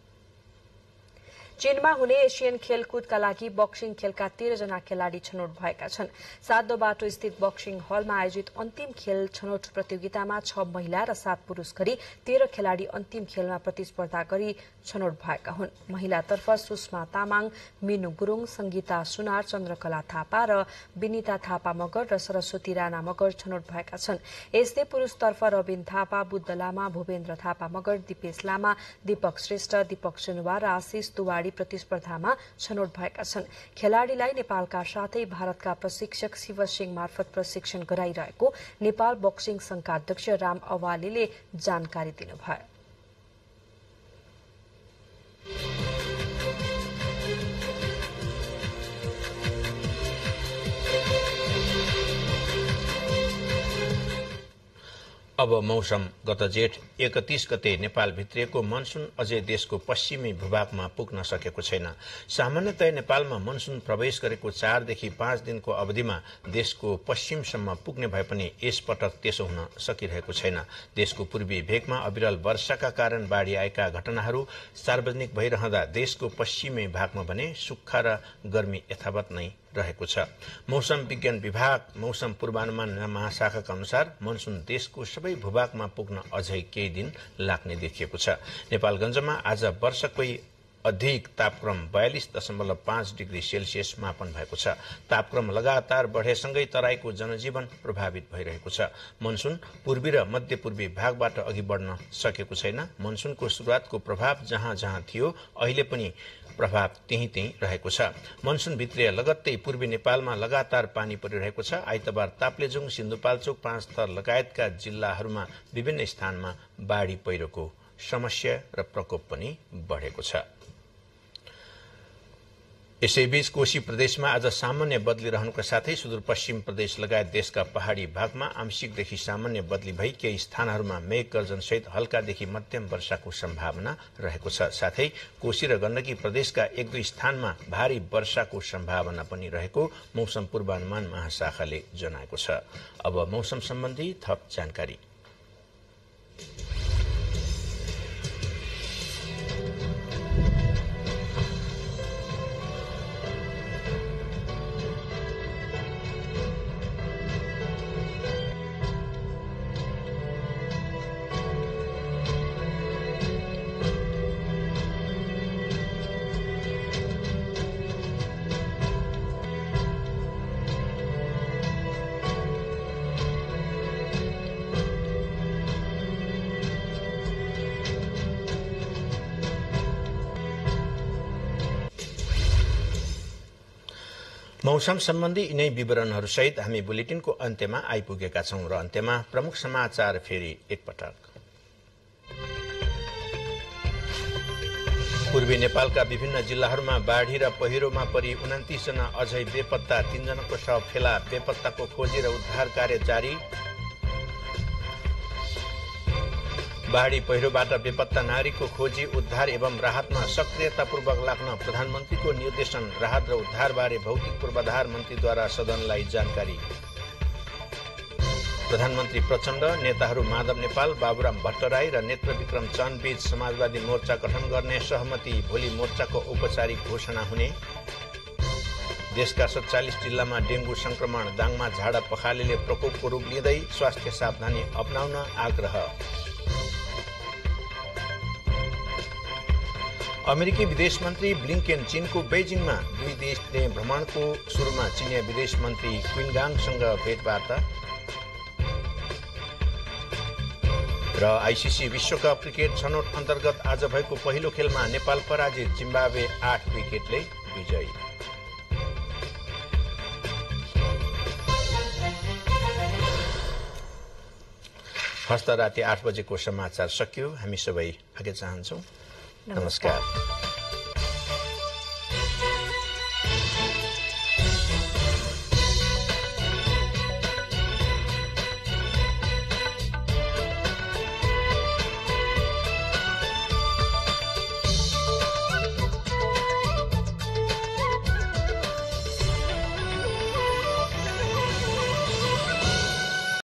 चीनमा हुने एशियन खेलकुदका लागि बक्सिङ खेलका 13 जना खेलाड़ी छनौट भएका छन्। सातो बाटो स्थित बक्सिङ हलमा आयोजित अन्तिम खेल छनौट प्रतियोगितामा 6 महिला र 7 पुरुष गरी 13 खेलाड़ी अन्तिम खेलमा प्रतिस्पर्धा गरी छनौट भएका हुन्। महिलातर्फ सुषमा तामाङ, मिनु गुरुङ, संगीता सुनार, चन्द्रकला थापा र विनिता थापा मगर र सरस्वती राणा मगर छनौट भएका छन्। यस्तै पुरुषतर्फ रविन थापा, बुद्ध लामा, भूपेन्द्र थापा मगर, दिपेश लामा, दीपक श्रेष्ठ, दीपक सुनुवा र आशिष तुवाडी प्रतिस्पर्धामा छनौट भएका छन्। खेलाड़ीलाई नेपालका साथै भारतका प्रशिक्षक शिव सिंह मार्फत प्रशिक्षण गराइरहेको नेपाल बक्सिङ संघका अध्यक्ष राम अवालीले जानकारी दिनुभयो।
अब मौसम। गत जेठ 31 गते नेपाल भित्रिएको मनसुन अझै देशको पश्चिमी भूभागमा पुग्न सकेको छैन। सामान्यतया नेपालमा मनसुन प्रवेश गरेको 4 देखि 5 दिनको अवधिमा देशको पश्चिमसम्म पुग्ने भए पनि यसपटक त्यसो हुन सकिरहेको छैन। देशको पूर्वी भेगमा अविरल वर्षाका कारण बाढ़ी आएका घटनाहरू सार्वजनिक भइरहँदा देशको पश्चिमी भागमा भने सुक्खा र गर्मी यथावत नै रहेको छ। मौसम विज्ञान विभाग मौसम पूर्वानुमान महाशाखाका अनुसार मनसुन देशको सबै भूभागमा पुग्न अझै केही दिन लाग्ने देखिएको छ। नेपालगञ्जमा आज वर्षकै अधिक तापक्रम 42.5 डिग्री सेल्सियस मापन भएको छ। तापक्रम लगातार बढेसँगै तराईको जनजीवन प्रभावित भइरहेको छ। मनसुन पूर्वी र मध्यपूर्वी भागबाट अघि बढ्न सकेको छैन। मनसुनको सुरुवातको प्रभाव जहाँ जहाँ थियो अहिले पनि प्रभाव त्यही रहेको छ। मनसुन भित्रिया लगत्तै पूर्वी नेपालमा लगातार पानी परिरहेको छ। आइतबार ताप्लेजुङ, सिन्धुपाल्चोक, पाँचथर लगायतका जिल्लाहरूमा विभिन्न स्थानमा बाढ़ी पहिरोको समस्या र प्रकोप पनि बढेको छ। यसैबीच कोशी प्रदेशमा आज सामान्य बदली रहनुका साथै सुदूरपश्चिम प्रदेश लगायत देशका पहाड़ी भागमा आंशिकदेखि सामान्य बदली भई केही स्थानहरूमा मेघ गर्जनसहित हल्कादेखि मध्यम वर्षाको सम्भावना रहेको छ। साथै कोशी र गण्डकी प्रदेशका 1-2 स्थानमा भारी वर्षाको सम्भावना पनि रहेको मौसम पूर्वानुमान महाशाखाले जनाएको छ। अब मौसम सम्बन्धी थप जानकारी। मौसम सम्बन्धी यिनै विवरणहरूसहित हामी बुलेटिनको अन्त्यमा आइपुगेका छौं र अन्त्यमा प्रमुख समाचार फेरि एकपटक। पूर्वी नेपालका विभिन्न जिल्लाहरूमा बाढ़ी र पहिरोमा परि 29 जना अझै बेपत्ता, 3 जनाको शव फेला। बेपत्ताको खोजी र उद्धार कार्य जारी। बाढी पहिरोबाट बेपत्ता नागरिकको खोजी उद्धार एवं राहतमा सक्रियतापूर्वक लाग्न प्रधानमन्त्रीको निर्देशन। राहत र उद्धारबारे भौतिक पूर्वाधार मन्त्रीद्वारा सदनलाई जानकारी। प्रधानमन्त्री प्रचण्ड, नेताहरू माधव नेपाल, बाबुराम भट्टराई र नेत्र विक्रम चन्दबीच समाजवादी मोर्चा गठन गर्ने सहमति। भोलि मोर्चाको औपचारिक घोषणा हुने। देशका 47 जिल्लामा डेंगू संक्रमण। दाङमा झाडा पखालेले प्रकोपको रूप लिँदै स्वास्थ्य सावधानी अपनाउन आग्रह। अमेरिकी विदेश मन्त्री ब्लिंकेन चीनको बेजिङमा। दुई देशले भ्रमणको सुरुमा चीनिया विदेश मन्त्री क्विनगाङसँग भेटवार्ता। र आईसीसी विश्वकप क्रिकेट छनौट अन्तर्गत आज भएको पहिलो खेलमा नेपाल पराजित। जिम्बाब्वे 8 विकेटले विजयी। हस्त राति 8 बजेको समाचार सकियो। हामी सबै आगे चाहन्छौं। नमस्कार।